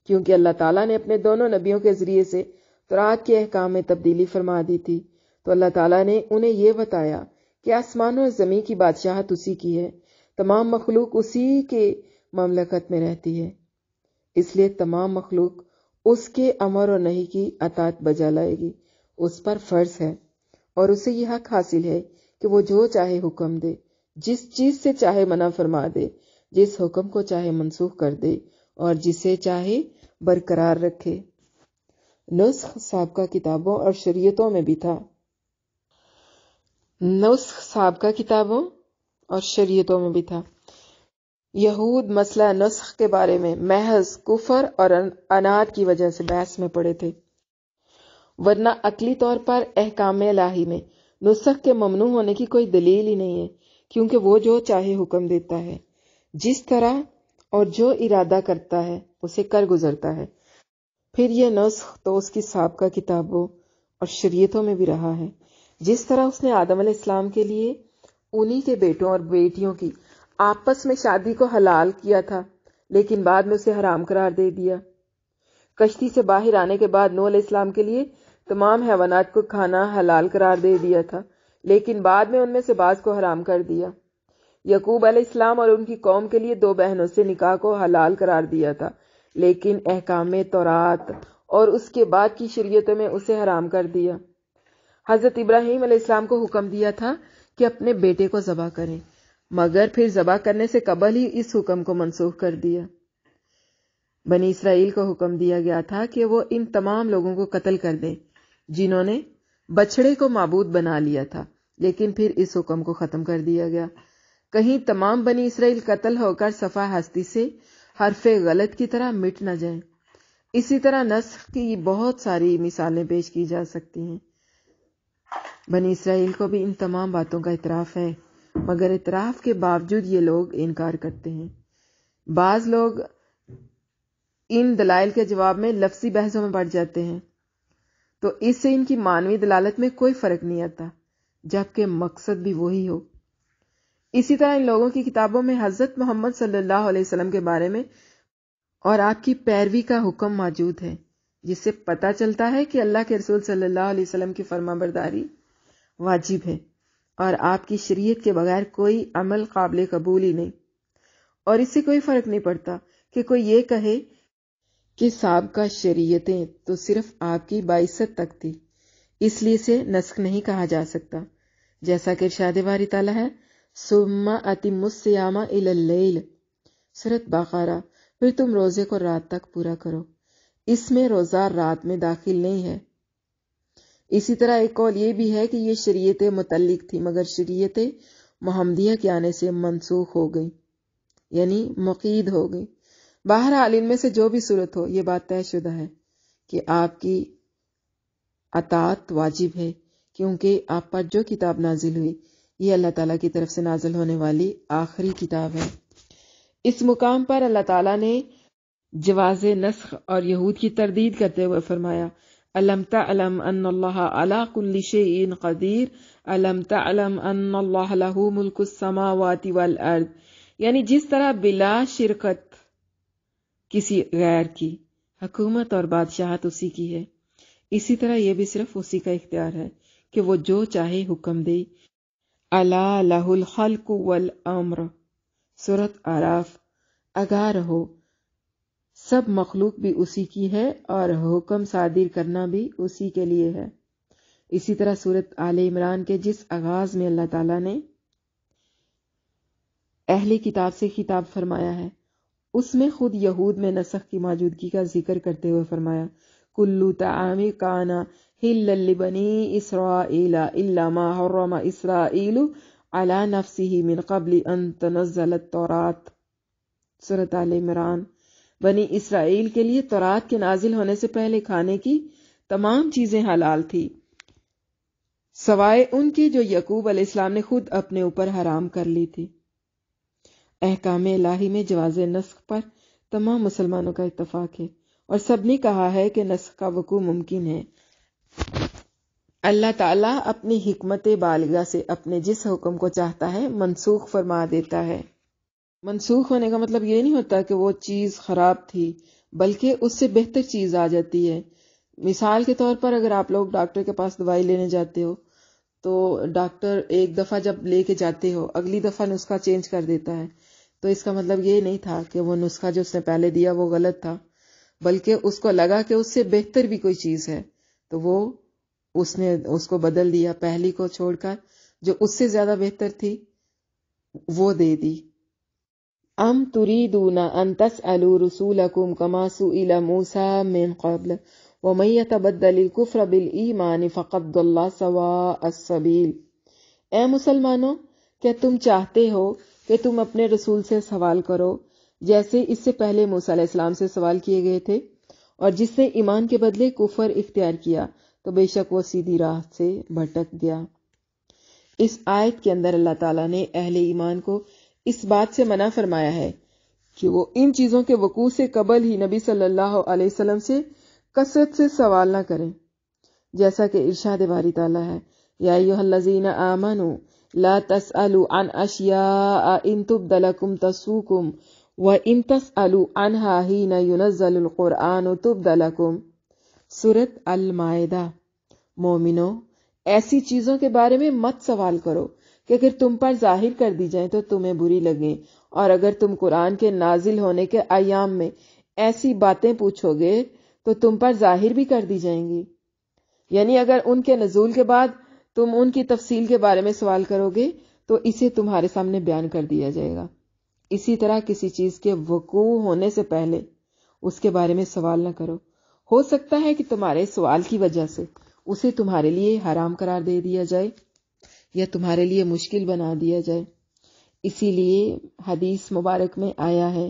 کیونکہ اللہ تعالیٰ نے اپنے دونوں نبیوں کے ذریعے سے تورات کے احکام میں تبدیلی فرما دی تھی۔ تو اللہ تعالیٰ نے انہیں یہ بتایا کہ آسمانوں اور زمین کی بادشاہت اسی کی ہے، تمام مخلوق اسی کے مملکت میں رہتی ہے، اس لیے تمام مخلوق اس کے امر اور نہی کی اطاعت بجا لائے گی، اس پر فرض ہے اور اسے یہ حق حاصل ہے کہ وہ جو چاہے حکم دے، جس چیز سے چاہے منع فرما دے، جس حکم کو چاہے منسوخ کر دے اور جسے چاہے برقرار رکھے۔ نسخ سابقہ کتابوں اور شریعتوں میں بھی تھا۔ نسخ سابقہ کتابوں اور شریعتوں میں بھی تھا۔ یہود مسئلہ نسخ کے بارے میں محض کفر اور عناد کی وجہ سے بحث میں پڑے تھے، ورنہ عقلی طور پر احکام الہی میں نسخ کے ممنوع ہونے کی کوئی دلیل ہی نہیں ہے، کیونکہ وہ جو چاہے حکم دیتا ہے، جس طرح اور جو ارادہ کرتا ہے اسے کر گزرتا ہے۔ پھر یہ نسخ تو اس کی سابقہ کتابوں اور شریعتوں میں بھی رہا ہے، جس طرح اس نے آدم علیہ السلام کے لیے انہی کے بیٹوں اور بیٹیوں کی آپس میں شادی کو حلال کیا تھا، لیکن بعد میں اسے حرام قرار دے دیا۔ کشتی سے باہر آنے کے بعد نوح علیہ السلام کے لیے تمام حیوانات کو کھانا حلال قرار دے دیا تھا، لیکن بعد میں ان میں سے بعض کو حرام کر دیا۔ یعقوب علیہ السلام اور ان کی قوم کے لیے 2 بہنوں سے نکاح کو حلال قرار دیا تھا، لیکن احکام تورات اور اس کے بعد کی شریعتوں میں اسے حرام کر دیا۔ حضرت ابراہیم علیہ السلام کو حکم دیا تھا کہ اپنے بیٹے کو ذبح کریں، مگر پھر ذبح کرنے سے قبل ہی اس حکم کو منسوخ کر دیا۔ بنی اسرائیل کو حکم دیا گیا تھا کہ وہ ان تمام لوگوں کو قتل کر دیں جنہوں نے بچڑے کو معبود بنا لیا تھا، لیکن پھر اس حکم کو ختم کر دیا گیا۔ کہیں تمام بنی اسرائیل قتل ہو کر صفحہ ہستی سے حرف غلط کی طرح مٹ نہ جائیں۔ اسی طرح نسخ کی بہت ساری مثالیں پیش کی جا سکتی ہیں۔ بنی اسرائیل کو بھی ان تمام باتوں کا اعتراف ہے، مگر اعتراف کے باوجود یہ لوگ انکار کرتے ہیں۔ بعض لوگ ان دلائل کے جواب میں لفظی بحثوں میں پڑ جاتے ہیں، تو اس سے ان کی معنوی دلالت میں کوئی فرق نہیں آتا، جبکہ مقصد بھی وہی ہو۔ اسی طرح ان لوگوں کی کتابوں میں حضرت محمد صلی اللہ علیہ وسلم کے بارے میں اور آپ کی پیروی کا حکم موجود ہے، جس سے پتہ چلتا ہے کہ اللہ کے رسول صلی اللہ علیہ وسلم کی فرما برداری واجب ہے، اور آپ کی شریعت کے بغیر کوئی عمل قابل قبول ہی نہیں۔ اور اس سے کوئی فرق نہیں پڑتا کہ کوئی یہ کہے کہ سابقہ شریعتیں تو صرف آپ کی 22 تک تھی، اس لیے اسے نسخ نہیں کہا جا سکتا، جیسا کہ ارشاد باری تعالیٰ ہے ثم اتموا الصیام الی اللیل، سورۃ بقرہ، پھر تم روزے کو رات تک پورا کرو۔ اس میں روزہ رات میں داخل نہیں ہے۔ اسی طرح ایک قول یہ بھی ہے کہ یہ شریعتیں متعلق تھی، مگر شریعت محمدیہ کے آنے سے منسوخ ہو گئی، یعنی مقید ہو گئی۔ بہرحال ان میں سے جو بھی صورت ہو، یہ بات طے شدہ ہے کہ آپ کی اطاعت واجب ہے، کیونکہ آپ پر جو کتاب نازل ہوئی یہ اللہ تعالیٰ کی طرف سے نازل ہونے والی آخری کتاب ہے۔ اس مقام پر اللہ تعالیٰ نے جواز نسخ اور یہود کی تردید کرتے ہوئے فرمایا الم تعلم ان اللہ علی کل شیء قدیر الم تعلم ان اللہ لہ ملک السماوات والارض، یعنی جس طرح بلا شرکت کسی غیر کی حکومت اور بادشاہت اسی کی ہے، اسی طرح یہ بھی صرف اسی کا اختیار ہے کہ وہ جو چاہے حکم دے۔ الا لہ الخلق والامر، سورۃ اعراف، آگاہ رہو سب مخلوق بھی اسی کی ہے اور حکم صادر کرنا بھی اسی کے لیے ہے۔ اسی طرح سورۃ آل عمران کے جس آغاز میں اللہ تعالیٰ نے اہل کتاب سے خطاب فرمایا ہے، اس میں خود یہود میں نسخ کی موجودگی کا ذکر کرتے ہوئے فرمایا کلو طعام کان حلا لبنی اسرائیل الا ما حرم اسرائیل علی نفسہ من قبل ان تنزل التوراۃ، سورۃ آل عمران۔ بنی اسرائیل کے لیے تورات کے نازل ہونے سے پہلے کھانے کی تمام چیزیں حلال تھی، سوائے ان کی جو یعقوب علیہ السلام نے خود اپنے اوپر حرام کر لی تھی۔ احکام الہی میں جواز نسخ پر تمام مسلمانوں کا اتفاق ہے، اور سب نے کہا ہے کہ نسخ کا وقوع ممکن ہے۔ اللہ تعالیٰ اپنی حکمت بالغہ سے اپنے جس حکم کو چاہتا ہے منسوخ فرما دیتا ہے۔ منسوخ ہونے کا مطلب یہ نہیں ہوتا کہ وہ چیز خراب تھی، بلکہ اس سے بہتر چیز آ جاتی ہے۔ مثال کے طور پر اگر آپ لوگ ڈاکٹر کے پاس دوائی لینے جاتے ہو تو ڈاکٹر ایک دفعہ جب لے کے جاتے ہو اگلی دفعہ نسخہ چینج کر دیتا ہے، تو اس کا مطلب یہ نہیں تھا کہ وہ نسخہ جو اس نے پہلے دیا وہ غلط تھا، بلکہ اس کو لگا کہ اس سے بہتر بھی کوئی چیز ہے تو وہ اس نے اس کو بدل دیا، پہلی کو چھوڑ کر جو اس سے زیادہ بہتر تھی وہ دے دی۔ ام تريدون ان تسألوا رسولكم كما سئل موسى من قبل ومن يتبدل الكفر بالایمان فقد ضل سواء السبیل۔ اے مسلمانوں، کیا تم چاہتے ہو کہ تم اپنے رسول سے سوال کرو جیسے اس سے پہلے موسیٰ علیہ السلام سے سوال کیے گئے تھے، اور جس نے ایمان کے بدلے کفر اختیار کیا تو بے شک وہ سیدھی راہ سے بھٹک گیا۔ اس آیت کے اندر اللہ تعالیٰ نے اہل ایمان کو اس بات سے منع فرمایا ہے کہ وہ ان چیزوں کے وقوع سے قبل ہی نبی صلی اللہ علیہ وسلم سے کثرت سے سوال نہ کریں، جیسا کہ ارشاد باری تعالیٰ ہے یا ایھا الذین آمنوا لا تسألوا عن اشیاء ان تبد لکم تسؤکم وان تسألوا عنها حین ینزل القرآن تبد لکم، سورۃ المائدہ۔ مومنو، ایسی چیزوں کے بارے میں مت سوال کرو کہ اگر تم پر ظاہر کر دی جائیں تو تمہیں بری لگیں، اور اگر تم قرآن کے نازل ہونے کے ایام میں ایسی باتیں پوچھو گے تو تم پر ظاہر بھی کر دی جائیں گی، یعنی اگر ان کے نزول کے بعد تم ان کی تفصیل کے بارے میں سوال کرو گے تو اسے تمہارے سامنے بیان کر دیا جائے گا۔ اسی طرح کسی چیز کے وقوع ہونے سے پہلے اس کے بارے میں سوال نہ کرو، ہو سکتا ہے کہ تمہارے سوال کی وجہ سے اسے تمہارے لیے حرام قرار دے دیا جائے یا تمہارے لیے مشکل بنا دیا جائے۔ اسی لیے حدیث مبارک میں آیا ہے،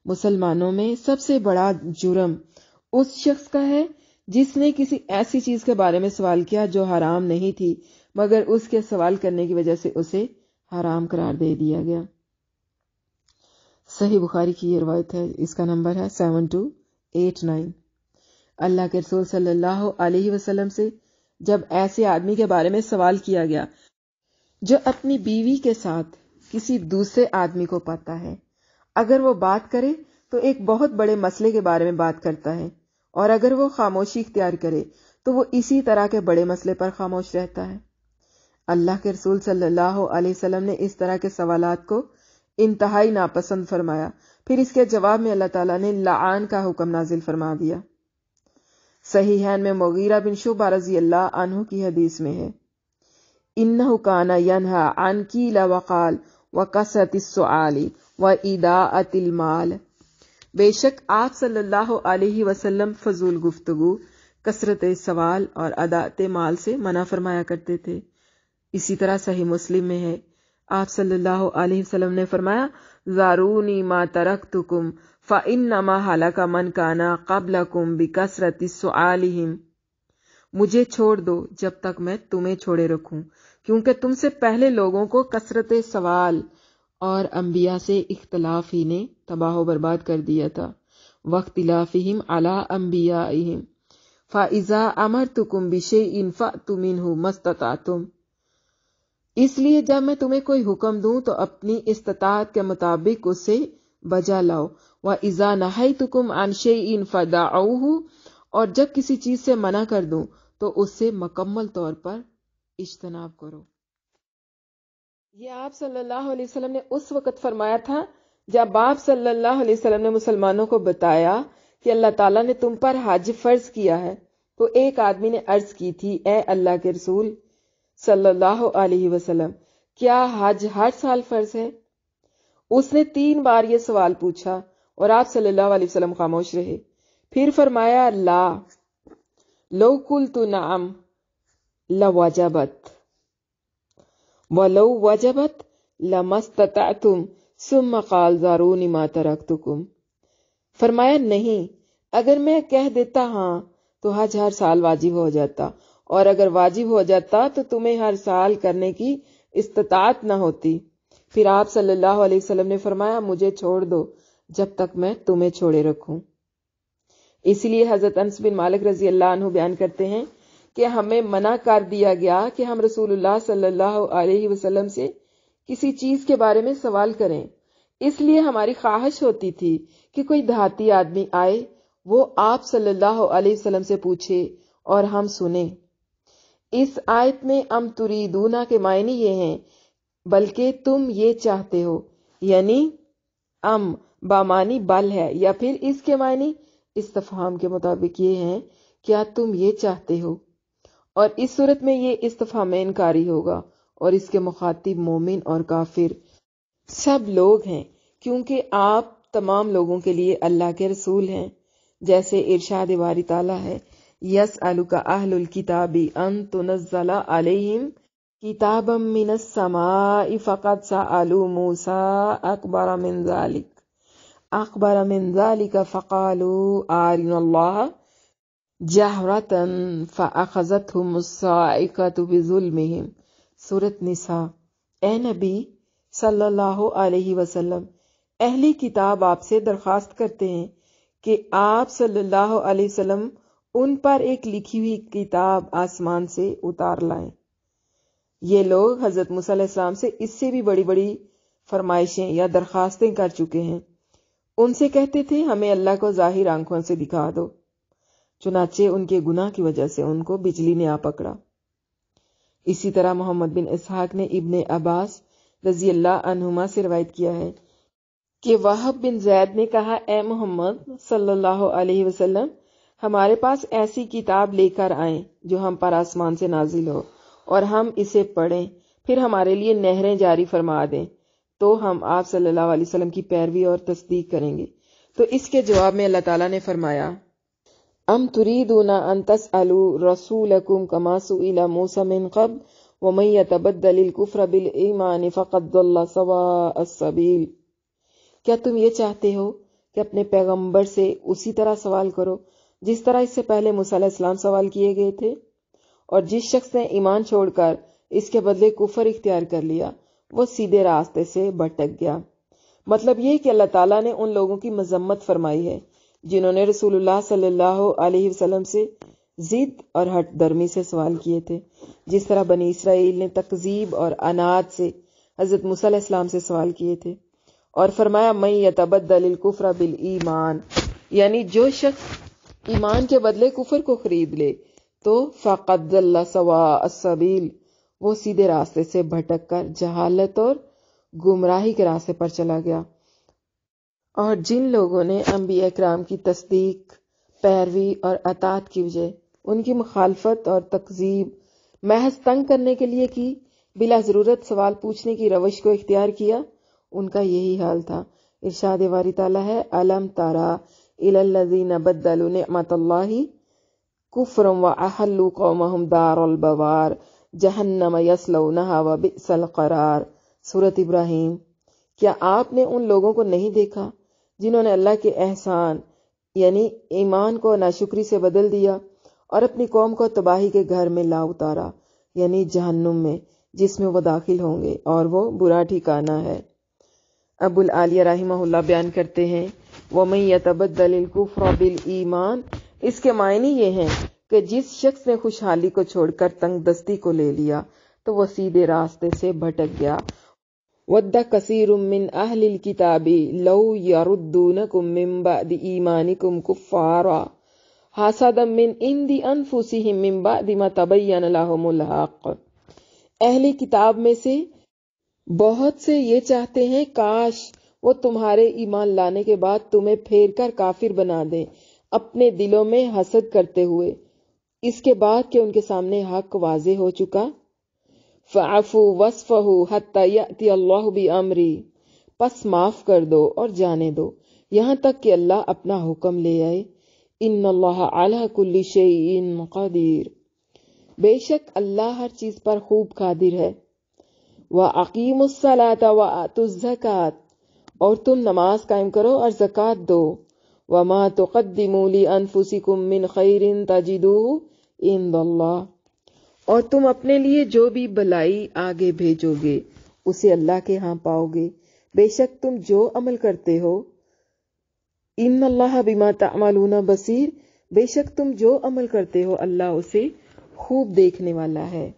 مسلمانوں میں سب سے بڑا جرم اس شخص کا ہے جس نے کسی ایسی چیز کے بارے میں سوال کیا جو حرام نہیں تھی، مگر اس کے سوال کرنے کی وجہ سے اسے حرام قرار دے دیا گیا۔ صحیح بخاری کی یہ روایت ہے، اس کا نمبر ہے 7289۔ اللہ کے رسول صلی اللہ علیہ وسلم سے جب ایسے آدمی کے بارے میں سوال کیا گیا جو اپنی بیوی کے ساتھ کسی دوسرے آدمی کو پاتا ہے، اگر وہ بات کرے تو ایک بہت بڑے مسئلے کے بارے میں بات کرتا ہے، اور اگر وہ خاموشی اختیار کرے تو وہ اسی طرح کے بڑے مسئلے پر خاموش رہتا ہے۔ اللہ کے رسول صلی اللہ علیہ وسلم نے اس طرح کے سوالات کو انتہائی ناپسند فرمایا، پھر اس کے جواب میں اللہ تعالیٰ نے لعان کا حکم نازل فرما دیا۔ صحیحین میں مغیرہ بن شعبہ رضی اللہ عنہ کی حدیث میں ہے، انہ کان ینہا عن قیل وقال وکثرت السؤال وایداءۃ المال، بے شک آپ صلی اللہ علیہ وسلم فضول گفتگو، کثرت سوال اور اداءۃ مال سے منع فرمایا کرتے تھے۔ اسی طرح صحیح مسلم میں ہے، آپ صلی اللہ علیہ وسلم نے فرمایا، ذارونی ما ترکتکم فانما ہلک من کان قبلکم بکثرت سؤالہم، مجھے چھوڑ دو جب تک میں تمہیں چھوڑے رکھوں، کیونکہ تم سے پہلے لوگوں کو کثرت سوال اور انبیاء سے اختلاف ہی نے تباہ و برباد کر دیا تھا۔ واختلافہم علی انبیائہم فاذا امرتکم بشیء فأتوا منہ ما استطعتم، اس لیے جب میں تمہیں کوئی حکم دوں تو اپنی استطاعت کے مطابق اسے بجا لاؤ۔ وَإِذَا نَهَيْتُكُمْ عَنْ شَيْءٍ فَدَعُوهُ، اور جب کسی چیز سے منع کر دوں تو اس سے مکمل طور پر اجتناب کرو۔ یہ آپ صلی اللہ علیہ وسلم نے اس وقت فرمایا تھا جب آپ صلی اللہ علیہ وسلم نے مسلمانوں کو بتایا کہ اللہ تعالیٰ نے تم پر حج فرض کیا ہے، تو ایک آدمی نے عرض کی تھی، اے اللہ کے رسول صلی اللہ علیہ وسلم، کیا حج ہر سال فرض ہے؟ اس نے 3 بار یہ سوال پوچھا اور آپ صلی اللہ علیہ وسلم خاموش رہے۔ پھر فرمایا، لا لو قلت نعم لوجبت ولو وجبت لما استطعتم ثم قال ذرونی ما ترکتکم، فرمایا نہیں، اگر میں کہہ دیتا ہاں تو حج ہر سال واجب ہو جاتا، اور اگر واجب ہو جاتا تو تمہیں ہر سال کرنے کی استطاعت نہ ہوتی۔ پھر آپ صلی اللہ علیہ وسلم نے فرمایا، مجھے چھوڑ دو جب تک میں تمہیں چھوڑے رکھوں۔ اس لیے حضرت انس بن مالک رضی اللہ عنہ بیان کرتے ہیں کہ ہمیں منع کر دیا گیا کہ ہم رسول اللہ صلی اللہ علیہ وسلم سے کسی چیز کے بارے میں سوال کریں، اس لیے ہماری خواہش ہوتی تھی کہ کوئی دیہاتی آدمی آئے، وہ آپ صلی اللہ علیہ وسلم سے پوچھے اور ہم سنیں۔ اس آیت میں ام تریدونا کے معنی یہ ہیں، بلکہ تم یہ چاہتے ہو، یعنی ام بامانی بل ہے، یا پھر اس کے معنی استفہام کے مطابق یہ ہیں، کیا تم یہ چاہتے ہو، اور اس صورت میں یہ استفہام انکاری ہوگا اور اس کے مخاطب مومن اور کافر سب لوگ ہیں، کیونکہ آپ تمام لوگوں کے لیے اللہ کے رسول ہیں، جیسے ارشاد باری تعالیٰ ہے، یسألک اہل الکتاب ان تنزل علیہم کتابا من السماء فقد سألوا موسى اکبر من ذلك فقالوا آرنا اللہ جہرة فأخذتهم الصاعقة بظلمهم، سورۃ نساء۔ اے نبی صلی اللہ علیہ وسلم، اہلی کتاب آپ سے درخواست کرتے ہیں کہ آپ صلی اللہ علیہ وسلم ان پر ایک لکھی ہوئی کتاب آسمان سے اتار لائیں۔ یہ لوگ حضرت موسیٰ علیہ السلام سے اس سے بھی بڑی بڑی فرمائشیں یا درخواستیں کر چکے ہیں۔ ان سے کہتے تھے، ہمیں اللہ کو ظاہر آنکھوں سے دکھا دو، چنانچہ ان کے گناہ کی وجہ سے ان کو بجلی نے آ پکڑا۔ اسی طرح محمد بن اسحاق نے ابن عباس رضی اللہ عنہما سے روایت کیا ہے کہ وہب بن زید نے کہا اے محمد صلی اللہ علیہ وسلم ہمارے پاس ایسی کتاب لے کر آئیں جو ہم پر آسمان سے نازل ہو اور ہم اسے پڑھیں، پھر ہمارے لیے نہریں جاری فرما دیں تو ہم آپ صلی اللہ علیہ وسلم کی پیروی اور تصدیق کریں گے۔ تو اس کے جواب میں اللہ تعالیٰ نے فرمایا ام تریدون ان تسألوا رسولکم کما سئل موسیٰ من قبل ومن یتبدل الکفر بالایمان فقد ضل سواء السبیل۔ کیا تم یہ چاہتے ہو کہ اپنے پیغمبر سے اسی طرح سوال کرو جس طرح اس سے پہلے موسیٰ علیہ السلام سوال کیے گئے تھے، اور جس شخص نے ایمان چھوڑ کر اس کے بدلے کفر اختیار کر لیا وہ سیدھے راستے سے بھٹک گیا۔ مطلب یہ کہ اللہ تعالیٰ نے ان لوگوں کی مذمت فرمائی ہے جنہوں نے رسول اللہ صلی اللہ علیہ وسلم سے ضد اور ہٹ درمی سے سوال کیے تھے، جس طرح بنی اسرائیل نے تکذیب اور عناد سے حضرت موسیٰ علیہ السلام سے سوال کیے تھے، اور فرمایا من یتبدل الکفر بالایمان، یعنی جو شخص ایمان کے بدلے کفر کو خرید لے تو فقد ضل سواء السبیل، وہ سیدھے راستے سے بھٹک کر جہالت اور گمراہی کے راستے پر چلا گیا۔ اور جن لوگوں نے انبیاء اکرام کی تصدیق، پیروی اور اطاعت کی وجہ ان کی مخالفت اور تکذیب محض تنگ کرنے کے لیے کی، بلا ضرورت سوال پوچھنے کی روش کو اختیار کیا، ان کا یہی حال تھا۔ ارشاد باری تعالیٰ ہے الم ترى الى الذين بدلوا نعمت اللہ کفرا واحلوا قومهم دار البوار جہنم یصلونها وبئس القرار۔ سورۃ ابراہیم۔ کیا آپ نے ان لوگوں کو نہیں دیکھا جنہوں نے اللہ کے احسان یعنی ایمان کو ناشکری سے بدل دیا اور اپنی قوم کو تباہی کے گھر میں لا اتارا، یعنی جہنم میں، جس میں وہ داخل ہوں گے اور وہ برا ٹھکانہ ہے۔ ابو العالیہ رحمہ اللہ بیان کرتے ہیں وَمَن يَتَبَدَّلِ الْكُفْرَ بِالْإِيمَانِ، اس کے معنی یہ ہیں کہ جس شخص نے خوشحالی کو چھوڑ کر تنگ دستی کو لے لیا تو وہ سیدھے راستے سے بھٹک گیا۔ وَدَّ كَثِيرٌ مِّنْ أَهْلِ الْكِتَابِ لَوْ يَرُدُّونَكُم مِّن بَعْدِ إِيمَانِكُمْ كُفَّارًا حَسَدًا مِّنْ عِندِ أَنفُسِهِم مِّن بَعْدِ مَا تَبَيَّنَ لَهُمُ الْحَقُّ۔ اہل کتاب میں سے بہت سے یہ چاہتے ہیں کاش وہ تمہارے ایمان لانے کے بعد تمہیں پھیر کر کافر بنا دیں، اپنے دلوں میں حسد کرتے ہوئے، اس کے بعد کہ ان کے سامنے حق واضح ہو چکا۔ فَاعْفُوا وَاصْفَحُوا حَتَّى يَأْتِيَ اللَّهُ بِأَمْرِهِ، پس معاف کر دو اور جانے دو یہاں تک کہ اللہ اپنا حکم لے آئے۔ إِنَّ اللَّهَ عَلَى كُلِّ شَيْءٍ قَدِيرٌ، بے شک اللہ ہر چیز پر خوب قادر ہے۔ وَأَقِيمُوا الصَّلَاةَ وَآتُوا الزَّكَاةَ، اور تم نماز قائم کرو اور زکوٰۃ دو۔ وَمَا تُقَدِّمُوا لِأَنفُسِكُم مِّنْ خَيْرٍ تَجِدُوهُ عِندَ اللَّهِ، اور تم اپنے لیے جو بھی بھلائی آگے بھیجو گے اسے اللہ کے ہاں پاؤ گے، بے شک تم جو عمل کرتے ہو۔ ان اللہ بما تعملون بصیر، بے شک تم جو عمل کرتے ہو اللہ اسے خوب دیکھنے والا ہے۔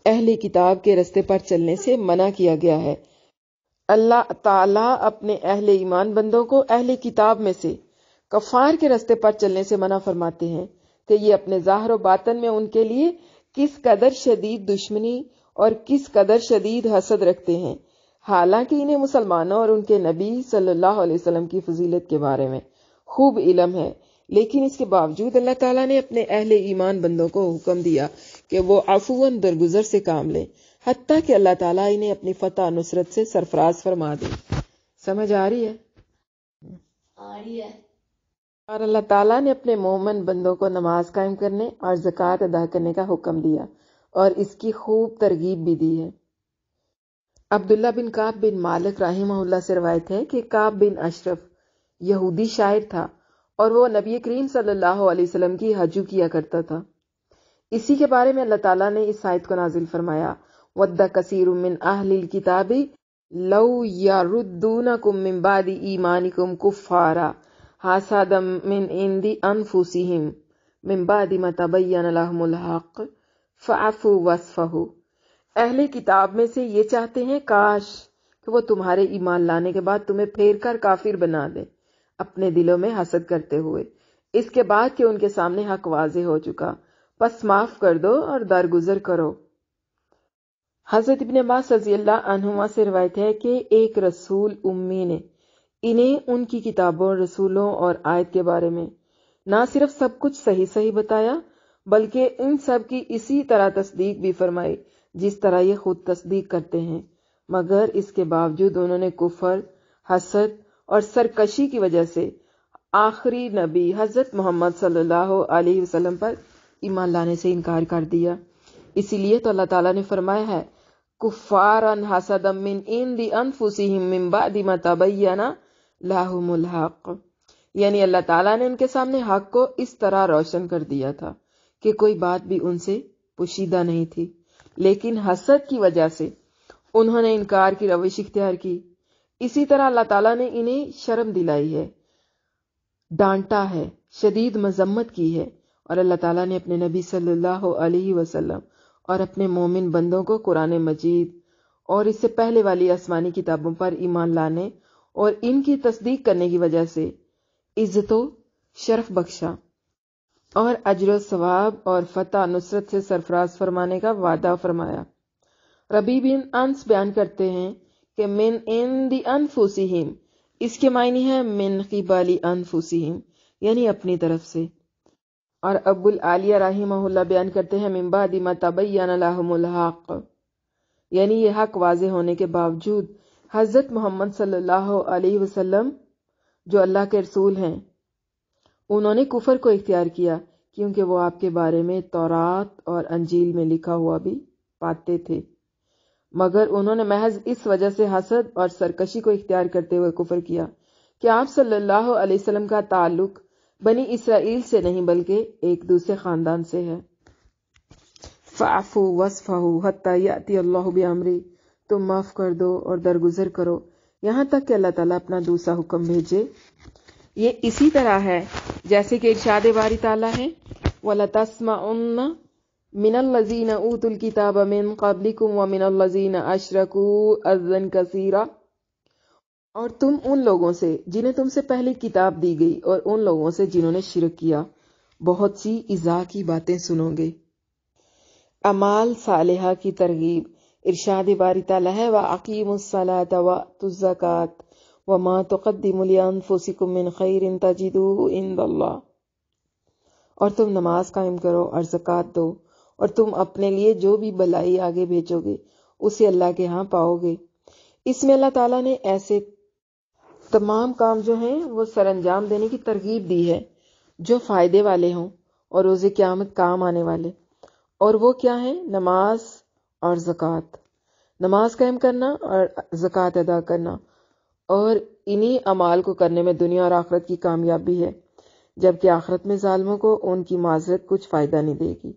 اہل کتاب کے رستے پر چلنے سے منع کیا گیا ہے۔ اللہ تعالیٰ اپنے اہل ایمان بندوں کو اہل کتاب میں سے کفار کے رستے پر چلنے سے منع فرماتے ہیں کہ یہ اپنے ظاہر و باطن میں ان کے لیے کس قدر شدید دشمنی اور کس قدر شدید حسد رکھتے ہیں، حالانکہ انہیں مسلمانوں اور ان کے نبی صلی اللہ علیہ وسلم کی فضیلت کے بارے میں خوب علم ہے، لیکن اس کے باوجود اللہ تعالیٰ نے اپنے اہل ایمان بندوں کو حکم دیا کہ وہ عفواً درگزر سے کام لیں، حتیٰ کہ اللہ تعالیٰ انہیں اپنی فتح نصرت سے سرفراز فرما دے۔ سمجھ آ رہی ہے؟ آ رہی ہے۔ اور اللہ تعالیٰ نے اپنے مومن بندوں کو نماز قائم کرنے اور زکوٰۃ ادا کرنے کا حکم دیا اور اس کی خوب ترغیب بھی دی ہے۔ عبداللہ بن کعب بن مالک رحمہ اللہ سے روایت ہے کہ کعب بن اشرف یہودی شاعر تھا اور وہ نبی کریم صلی اللہ علیہ وسلم کی ہجو کیا کرتا تھا۔ اسی کے بارے میں اللہ تعالیٰ نے اس آیت کو نازل فرمایا وَدَّ كَثِيرٌ مِّنْ أَهْلِ الْكِتَابِ لَوْ يَرُدُّونَكُم مِّن بَعْدِ إِيمَانِكُمْ كُفَّارًا حَسَدًا مِّنْ عِندِ أَنفُسِهِم مِّن بَعْدِ مَا تَبَيَّنَ لَهُمُ الْحَقُّ فَاعْفُوا وَاصْفَحُوا، اہل کتاب میں سے یہ چاہتے ہیں کاش کہ وہ تمہارے ایمان لانے کے بعد تمہیں پھیر کر کافر بنا دیں، اپنے دلوں میں حسد کرتے ہوئے، اس کے بعد کہ ان کے سامنے حق واضح ہو چکا، پس معاف کر دو اور درگزر کرو۔ حضرت ابن عباس رضی اللہ عنہما سے روایت ہے کہ ایک رسول امی نے انہیں ان کی کتابوں، رسولوں اور آیت کے بارے میں نہ صرف سب کچھ صحیح صحیح بتایا بلکہ ان سب کی اسی طرح تصدیق بھی فرمائی جس طرح یہ خود تصدیق کرتے ہیں، مگر اس کے باوجود انہوں نے کفر، حسد اور سرکشی کی وجہ سے آخری نبی حضرت محمد صلی اللہ علیہ وسلم پر ایمان لانے سے انکار کر دیا۔ اسی لیے تو اللہ تعالیٰ نے فرمایا ہے کفارن حسدا من عند انفسہم من بعد ما تبین لہم الحق، یعنی اللہ تعالیٰ نے ان کے سامنے حق کو اس طرح روشن کر دیا تھا کہ کوئی بات بھی ان سے پوشیدہ نہیں تھی، لیکن حسد کی وجہ سے انہوں نے انکار کی روش اختیار کی۔ اسی طرح اللہ تعالیٰ نے انہیں شرم دلائی ہے، ڈانٹا ہے، شدید مذمت کی ہے، اور اللہ تعالیٰ نے اپنے نبی صلی اللہ علیہ وسلم اور اپنے مومن بندوں کو قرآن مجید اور اس سے پہلے والی آسمانی کتابوں پر ایمان لانے اور ان کی تصدیق کرنے کی وجہ سے عزت و شرف بخشا اور اجر و ثواب اور فتح نصرت سے سرفراز فرمانے کا وعدہ فرمایا۔ ربی بن انس بیان کرتے ہیں کہ من عند انفسہم، اس کے معنی ہے من قبل انفسہم، یعنی اپنی طرف سے۔ اور ابو العالیہ رحمہ اللہ بیان کرتے ہیں من بعد ما تبین لہم الحق، یعنی یہ حق واضح ہونے کے باوجود حضرت محمد صلی اللہ علیہ وسلم جو اللہ کے رسول ہیں انہوں نے کفر کو اختیار کیا، کیونکہ وہ آپ کے بارے میں تورات اور انجیل میں لکھا ہوا بھی پاتے تھے، مگر انہوں نے محض اس وجہ سے حسد اور سرکشی کو اختیار کرتے ہوئے کفر کیا کہ آپ صلی اللہ علیہ وسلم کا تعلق بنی اسرائیل سے نہیں بلکہ ایک دوسرے خاندان سے ہے۔ فَاعْفُوا وَاصْفَحُوا حَتَّى يَأْتِيَ اللَّهُ بِأَمْرِهِ، تم معاف کر دو اور درگزر کرو یہاں تک کہ اللہ تعالیٰ اپنا دوسرا حکم بھیجے۔ یہ اسی طرح ہے جیسے کہ ارشاد باری تعالیٰ ہے وَلَتَسْمَعُنَّ مِنَ الَّذِينَ أُوتُوا الْكِتَابَ مِن قَبْلِكُمْ وَمِنَ الَّذِينَ أَشْرَكُوا أَذًى كَثِيرًا، اور تم ان لوگوں سے جنہیں تم سے پہلے کتاب دی گئی اور ان لوگوں سے جنہوں نے شرک کیا بہت سی ایذا کی باتیں سنو گے۔ اعمال صالحہ کی ترغیب، ارشاد باری تعالیٰ ہے وَأَقِیمُوا الصَّلَاةَ وَآتُوا الزَّکَاةَ وَمَا تُقَدِّمُوا لِأَنفُسِکُم مِّن خَیْرٍ تَجِدُوهُ عِندَ اللَّہ، اور تم نماز قائم کرو اور زکوٰۃ دو اور تم اپنے لیے جو بھی بھلائی آگے بھیجو گے اسے اللہ کے ہاں پاؤ گے۔ اس میں اللہ تعالیٰ نے ایسے تمام کام جو ہیں وہ سر انجام دینے کی ترغیب دی ہے جو فائدے والے ہوں اور روز قیامت کام آنے والے، اور وہ کیا ہیں؟ نماز اور زکوٰۃ، نماز قائم کرنا اور زکوٰۃ ادا کرنا، اور انہی اعمال کو کرنے میں دنیا اور آخرت کی کامیابی ہے، جبکہ آخرت میں ظالموں کو ان کی معذرت کچھ فائدہ نہیں دے گی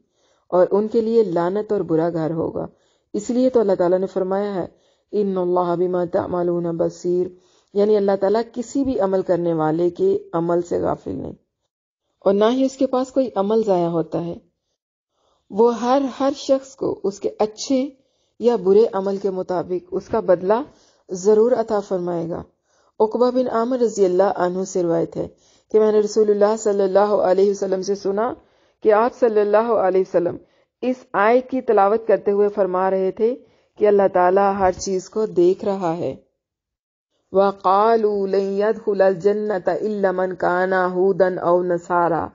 اور ان کے لیے لعنت اور برا گھر ہوگا۔ اس لیے تو اللہ تعالیٰ نے فرمایا ہے ان اللہ بما تعملون بصیر، یعنی اللہ تعالیٰ کسی بھی عمل کرنے والے کے عمل سے غافل نہیں، اور نہ ہی اس کے پاس کوئی عمل ضائع ہوتا ہے۔ وہ ہر شخص کو اس کے اچھے یا برے عمل کے مطابق اس کا بدلہ ضرور عطا فرمائے گا۔ عقبہ بن عامر رضی اللہ عنہ سے روایت ہے کہ میں نے رسول اللہ صلی اللہ علیہ وسلم سے سنا کہ آپ صلی اللہ علیہ وسلم اس آیت کی تلاوت کرتے ہوئے فرما رہے تھے کہ اللہ تعالیٰ ہر چیز کو دیکھ رہا ہے۔ وَقَالُوا لَن يَدْخُلَ الْجَنَّةَ إِلَّا مَنْ كَانَ هُودًا أَوْ نَصَارَىٰ،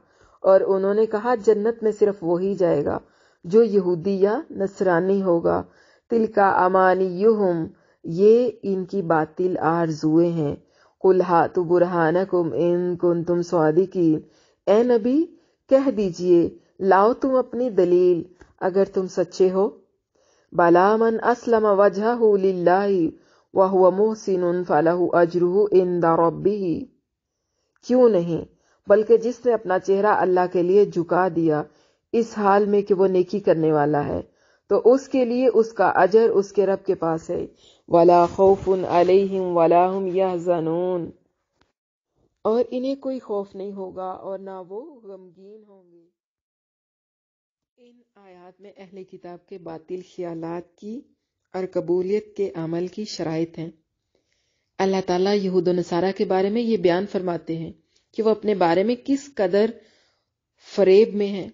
اور انہوں نے کہا جنت میں صرف وہی جائے گا جو یہودی یا نصرانی ہوگا۔ تِلْكَ أَمَانِيُّهُمْ، یہ ان کی باطل آرزویں ہیں۔ قُلْ هَاتُوا بُرْهَانَكُمْ إِن كُنتُمْ صَادِقِينَ، اے نبی کہہ دیجئے لاؤ تم اپنی دلیل اگر تم سچے ہو۔ بَلَىٰ مَنْ أَسْلَمَ وَجْهَهُ لِلَّهِ وَهُوَ مُحْسِنٌ فَلَهُ أَجْرُهُ عِندَ رَبِّهِ، کیوں نہیں بلکہ جس نے اپنا چہرہ اللہ کے لیے جھکا دیا اس حال میں کہ وہ نیکی کرنے والا ہے تو اس کے لیے اس کا اجر اس کے رب کے پاس ہے۔ وَلَا خَوْفٌ عَلَيْهِمْ وَلَا هُمْ يَحْزَنُونَ، اور انہیں کوئی خوف نہیں ہوگا اور نہ وہ غمگین ہوں گے۔ ان آیات میں اہل کتاب کے باطل خیالات کی اور قبولیت کے عمل کی شرائط ہیں۔ اللہ تعالیٰ یہود و نصارہ کے بارے میں یہ بیان فرماتے ہیں کہ وہ اپنے بارے میں کس قدر فریب میں ہیں،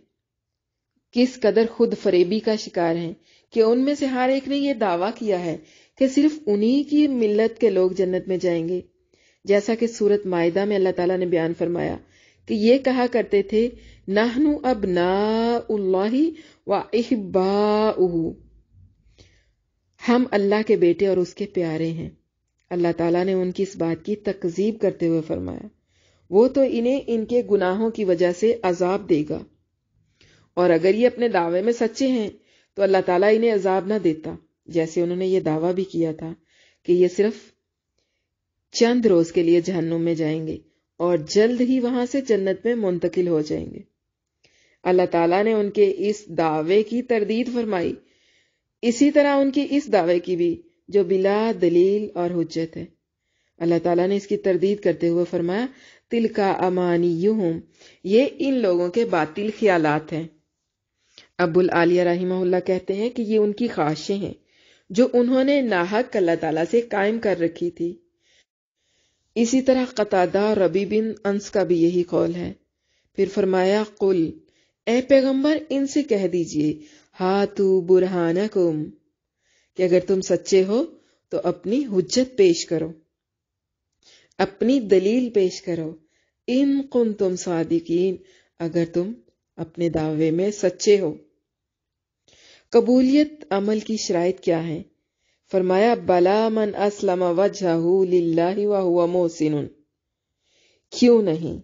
کس قدر خود فریبی کا شکار ہیں کہ ان میں سے ہر ایک نے یہ دعویٰ کیا ہے کہ صرف انہی کی ملت کے لوگ جنت میں جائیں گے، جیسا کہ سورت مائدہ میں اللہ تعالیٰ نے بیان فرمایا کہ یہ کہا کرتے تھے نحنو ابناء اللہ و احباؤہ، ہم اللہ کے بیٹے اور اس کے پیارے ہیں۔ اللہ تعالیٰ نے ان کی اس بات کی تکذیب کرتے ہوئے فرمایا وہ تو انہیں ان کے گناہوں کی وجہ سے عذاب دے گا، اور اگر یہ اپنے دعوے میں سچے ہیں تو اللہ تعالیٰ انہیں عذاب نہ دیتا، جیسے انہوں نے یہ دعویٰ بھی کیا تھا کہ یہ صرف چند روز کے لیے جہنم میں جائیں گے اور جلد ہی وہاں سے جنت میں منتقل ہو جائیں گے۔ اللہ تعالیٰ نے ان کے اس دعوے کی تردید فرمائی، اسی طرح ان کی اس دعوے کی بھی جو بلا دلیل اور حجت ہے۔ اللہ تعالیٰ نے اس کی تردید کرتے ہوئے فرمایا تلکا امانیہم، یہ ان لوگوں کے باطل خیالات ہیں۔ ابو العالیہ رحمہ اللہ کہتے ہیں کہ یہ ان کی خواہشیں ہیں جو انہوں نے ناحق اللہ تعالیٰ سے قائم کر رکھی تھی۔ اسی طرح قتادہ ربی بن انس کا بھی یہی قول ہے۔ پھر فرمایا قل، اے پیغمبر ان سے کہہ دیجئے ہاتو برہانکم، کہ اگر تم سچے ہو تو اپنی حجت پیش کرو، اپنی دلیل پیش کرو، ان کنتم صادقین، اگر تم اپنے دعوے میں سچے ہو۔ قبولیت عمل کی شرائط کیا ہیں؟ فرمایا بلا من اسلم وجہہ للہ وہو محسن، کیوں نہیں،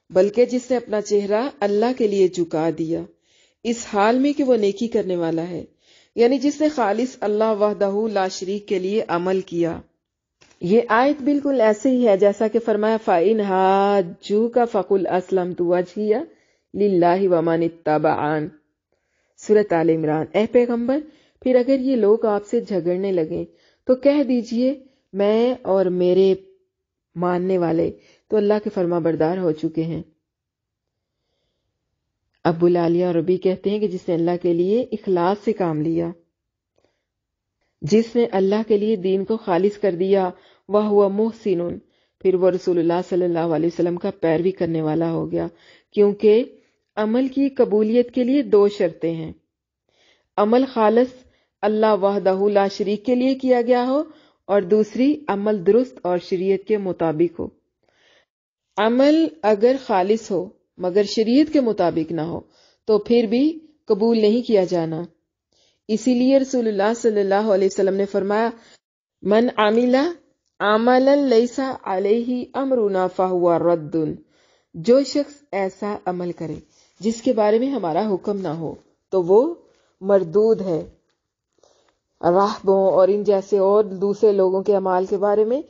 بلکہ جس نے اپنا چہرہ اللہ کے لیے جھکا دیا اس حال میں کہ وہ نیکی کرنے والا ہے، یعنی جس نے خالص اللہ وحدہ لا شریک کے لیے عمل کیا۔ یہ آیت بالکل ایسے ہی ہے جیسا کہ فرمایا فَإِنْ حَاجُّوكَ فَقُلْ أَسْلَمْتُ وَجْهِيَ لِلَّهِ وَمَنِ اتَّبَعَنِ، سورۃ آل عمران۔ اے پیغمبر، پھر اگر یہ لوگ آپ سے جھگڑنے لگیں تو کہہ دیجئے میں اور میرے ماننے والے تو اللہ کے فرما بردار ہو چکے ہیں۔ ابو العالیہ ربی کہتے ہیں کہ جس نے اللہ کے لیے اخلاص سے کام لیا، جس نے اللہ کے لیے دین کو خالص کر دیا، وَهُوَ مُحْسِنٌ، پھر وہ رسول اللہ صلی اللہ علیہ وسلم کا پیروی کرنے والا ہو گیا، کیونکہ عمل کی قبولیت کے لیے دو شرطیں ہیں۔ عمل خالص اللہ وحدہ لا شریک کے لیے کیا گیا ہو، اور دوسری عمل درست اور شریعت کے مطابق ہو۔ عمل اگر خالص ہو مگر شریعت کے مطابق نہ ہو تو پھر بھی قبول نہیں کیا جانا۔ اسی لیے رسول اللہ صلی اللہ علیہ وسلم نے فرمایا من عمل عملا لیس علیہ امرنا فہو رد، جو شخص ایسا عمل کرے جس کے بارے میں ہمارا حکم نہ ہو تو وہ مردود ہے۔ راہبوں اور ان جیسے اور دوسرے لوگوں کے اعمال کے بارے میں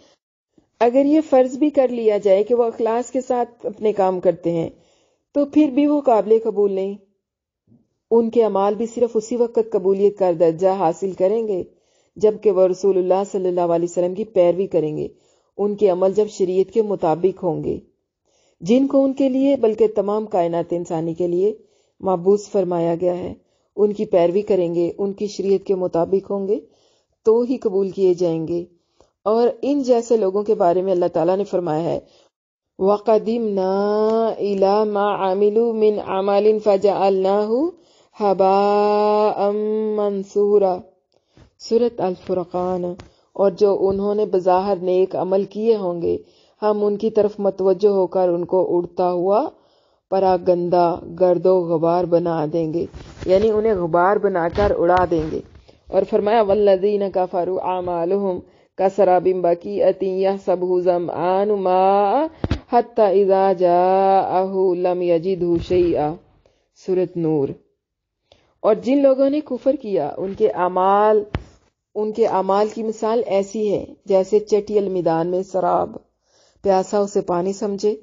اگر یہ فرض بھی کر لیا جائے کہ وہ اخلاص کے ساتھ اپنے کام کرتے ہیں تو پھر بھی وہ قابل قبول نہیں۔ ان کے اعمال بھی صرف اسی وقت قبولیت کا درجہ حاصل کریں گے جبکہ وہ رسول اللہ صلی اللہ علیہ وسلم کی پیروی کریں گے، ان کے عمل جب شریعت کے مطابق ہوں گے، جن کو ان کے لیے بلکہ تمام کائنات انسانی کے لیے مبعوث فرمایا گیا ہے، ان کی پیروی کریں گے، ان کی شریعت کے مطابق ہوں گے تو ہی قبول کیے جائیں گے۔ اور ان جیسے لوگوں کے بارے میں اللہ تعالیٰ نے فرمایا ہے وَقَدِمْنَا إِلَى مَا عَمِلُوا مِنْ عَمَلٍ فَجَعَلْنَاهُ هَبَاءً مَنْثُورًا، سورۃ الفرقان۔ اور جو انہوں نے بظاہر نیک عمل کیے ہوں گے ہم ان کی طرف متوجہ ہو کر ان کو اڑتا ہوا پراگندہ گرد و غبار بنا دیں گے، یعنی انہیں غبار بنا کر اڑا دیں گے۔ اور فرمایا وَالَّذِينَ كَفَرُوا أَعْمَالُهُمْ كَسَرَابٍ بَقِيعَةٍ يَحْسَبُهُ الظَّمْآنُ مَاءً حَتَّى إِذَا جَاءَهُ لَمْ يَجِدْهُ شَيْئًا، سورۃ نور۔ اور جن لوگوں نے کفر کیا ان کے اعمال کی مثال ایسی ہے جیسے چٹیل میدان میں سراب، پیاسا اسے پانی سمجھے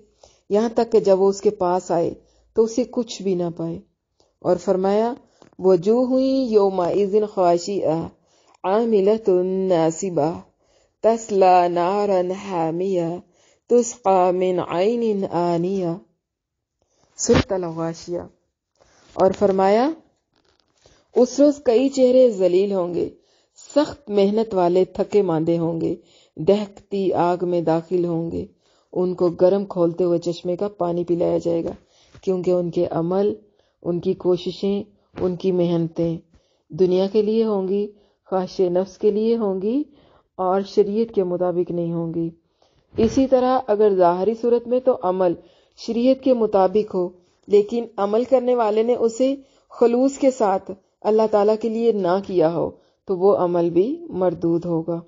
یہاں تک کہ جب وہ اس کے پاس آئے تو اسے کچھ بھی نہ پائے۔ اور فرمایا وجوہ یومئذ خاشعہ عاملۃ ناصبہ تصلی نارا حامیہ تسقی من عین آنیہ، سورۃ الغاشیہ۔ اور فرمایا اس روز کئی چہرے ذلیل ہوں گے، سخت محنت والے تھکے ماندے ہوں گے، دہکتی آگ میں داخل ہوں گے، ان کو گرم کھولتے ہوئے چشمے کا پانی پلایا جائے گا، کیونکہ ان کے عمل، ان کی کوششیں، ان کی محنتیں دنیا کے لیے ہوں گی، خواہش نفس کے لیے ہوں گی اور شریعت کے مطابق نہیں ہوں گی۔ اسی طرح اگر ظاہری صورت میں تو عمل شریعت کے مطابق ہو، لیکن عمل کرنے والے نے اسے خلوص کے ساتھ اللہ تعالیٰ کے لیے نہ کیا ہو تو وہ عمل بھی مردود ہوگا،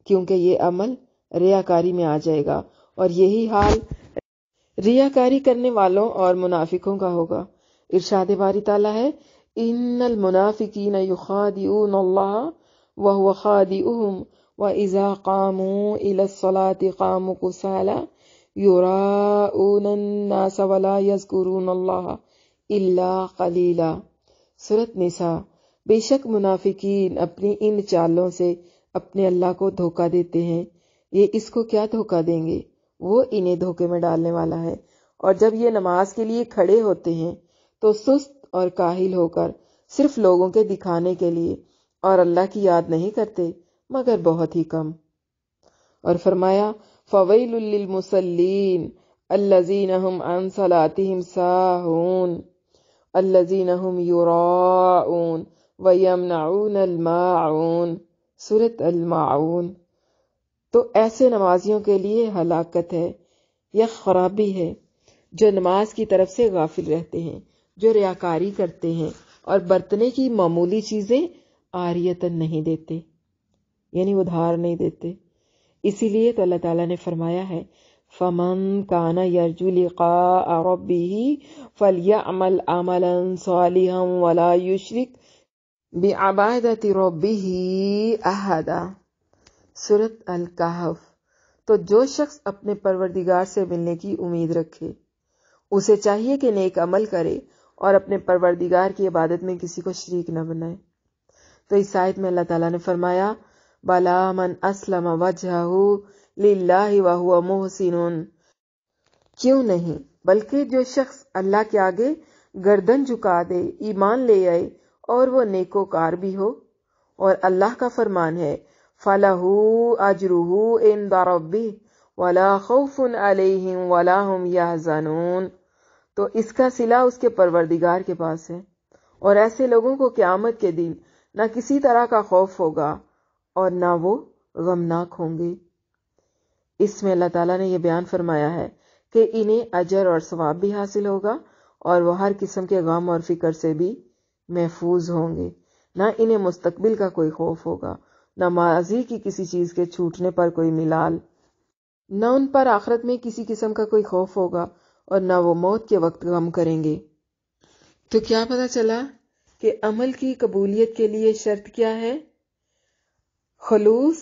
کیونکہ یہ عمل ریاکاری میں آ جائے گا، اور یہی حال ریاکاری کرنے والوں اور منافقوں کا ہوگا۔ ارشاد باری تعالیٰ ہے، ان المنافقین یخادعون اللہ وہو خادعهم وَإِذَا قَامُوا إِلَى الصَّلَاةِ قَامُوا كُسَالَىٰ يُرَاءُونَ النَّاسَ وَلَا يَذْكُرُونَ اللَّهَ إِلَّا قَلِيلًا۔ سورۃ نساء۔ بے شک منافقین اپنی ان چالوں سے اپنے اللہ کو دھوکہ دیتے ہیں، یہ اس کو کیا دھوکہ دیں گے، وہ انہیں دھوکے میں ڈالنے والا ہے۔ اور جب یہ نماز کے لیے کھڑے ہوتے ہیں تو سست اور کاہل ہو کر صرف لوگوں کے دکھانے کے لیے، اور اللہ کی یاد نہیں کرتے مگر بہت ہی کم۔ اور فرمایا، فَوَيْلٌ لِّلْمُصَلِّينَ الَّذِينَ هُمْ عَنْ صَلَاتِهِمْ سَاهُونَ الَّذِينَ هُمْ يُرَاءُونَ وَيَمْنَعُونَ الْمَاعُونَ۔ سورۃ الماعون۔ تو ایسے نمازیوں کے لیے ہلاکت ہے یا خرابی ہے جو نماز کی طرف سے غافل رہتے ہیں، جو ریاکاری کرتے ہیں اور برتنے کی معمولی چیزیں عاریتاً نہیں دیتے، یعنی ادھار نہیں دیتے۔ اسی لیے تو اللہ تعالیٰ نے فرمایا ہے، فَمَن كَانَ يَرْجُو لِقَاءَ رَبِّهِ فَلْيَعْمَلْ عَمَلًا صَالِحًا وَلَا يُشْرِكْ بِعِبَادَةِ رَبِّهِ أَحَدًا۔ سورۃ الکہف۔ تو جو شخص اپنے پروردگار سے ملنے کی امید رکھے، اسے چاہیے کہ نیک عمل کرے اور اپنے پروردگار کی عبادت میں کسی کو شریک نہ بنائے۔ تو اس آیت میں اللہ تعالیٰ نے فرمایا، بَلَا مَنْ أَسْلَمَ وَجْهَهُ لِلَّهِ وَهُوَ مُحْسِنٌ۔ کیوں نہیں، بلکہ جو شخص اللہ کے آگے گردن جھکا دے، ایمان لے آئے اور وہ نیکوکار بھی ہو، اور اللہ کا فرمان ہے، فَلَهُ أَجْرُهُ عِندَ رَبِّهِ وَلَا خَوْفٌ عَلَيْهِمْ وَلَا هُمْ يَحْزَنُونَ۔ تو اس کا صلہ اس کے پروردگار کے پاس ہے، اور ایسے لوگوں کو قیامت کے دن نہ کسی طرح کا خوف ہوگا اور نہ وہ غمناک ہوں گے۔ اس میں اللہ تعالیٰ نے یہ بیان فرمایا ہے کہ انہیں اجر اور ثواب بھی حاصل ہوگا، اور وہ ہر قسم کے غم اور فکر سے بھی محفوظ ہوں گے۔ نہ انہیں مستقبل کا کوئی خوف ہوگا، نہ ماضی کی کسی چیز کے چھوٹنے پر کوئی ملال، نہ ان پر آخرت میں کسی قسم کا کوئی خوف ہوگا، اور نہ وہ موت کے وقت غم کریں گے۔ تو کیا پتہ چلا کہ عمل کی قبولیت کے لیے شرط کیا ہے؟ خلوص،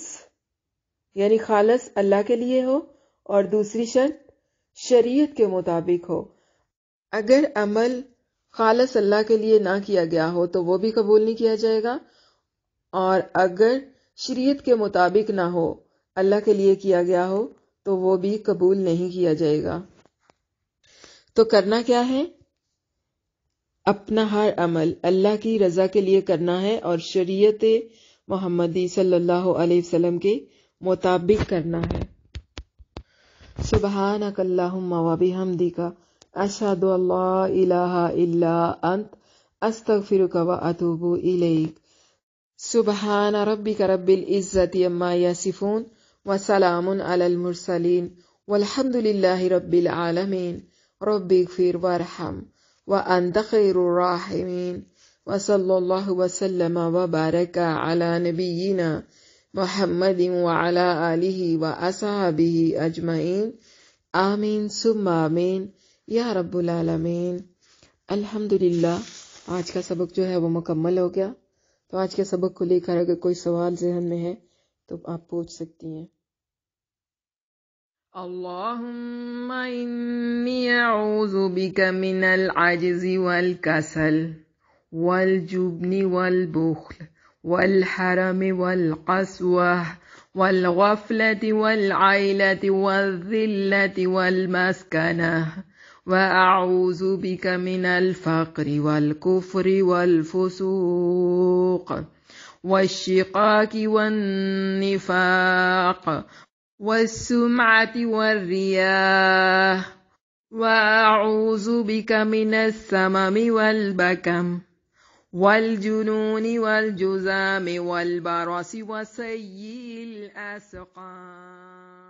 یعنی خالص اللہ کے لیے ہو، اور دوسری شرط شریعت کے مطابق ہو۔ اگر عمل خالص اللہ کے لیے نہ کیا گیا ہو تو وہ بھی قبول نہیں کیا جائے گا، اور اگر شریعت کے مطابق نہ ہو، اللہ کے لیے کیا گیا ہو تو وہ بھی قبول نہیں کیا جائے گا۔ تو کرنا کیا ہے؟ اپنا ہر عمل اللہ کی رضا کے لیے کرنا ہے اور شریعت محمدی صلی اللہ علیہ وسلم کے مطابق کرنا ہے۔ سبحانک اللہم و بحمدک، اشہد ان لا الہ الا انت، استغفرک و اتوب الیک۔ سبحان ربک رب العزت عما یصفون وسلام علی المرسلین والحمد للہ رب العالمین۔ رب اغفر وارحم وانت خیر الراحمین، وصلی اللہ وسلم وبارک علی نبینا محمد وعلی آلہ واصحابہ اجمعین، آمین ثم آمین یا رب العالمین۔ الحمدللہ، آج کا سبق جو ہے وہ مکمل ہو گیا۔ تو آج کے سبق کو لے کر اگر کوئی سوال ذہن میں ہے تو آپ پوچھ سکتی ہیں۔ اللہم انی اعوذ بک من العجز والکسل والجبن والبخل والحرم والقسوة والغفلة والعیلة والذلة والمسکنة، وأعوذ بك من الفقر والكفر والفسوق والشقاق والنفاق والسمعة والرياء، وأعوذ بك من السمم والبكم والجنون والجذام والبرص وسيء الأسقام۔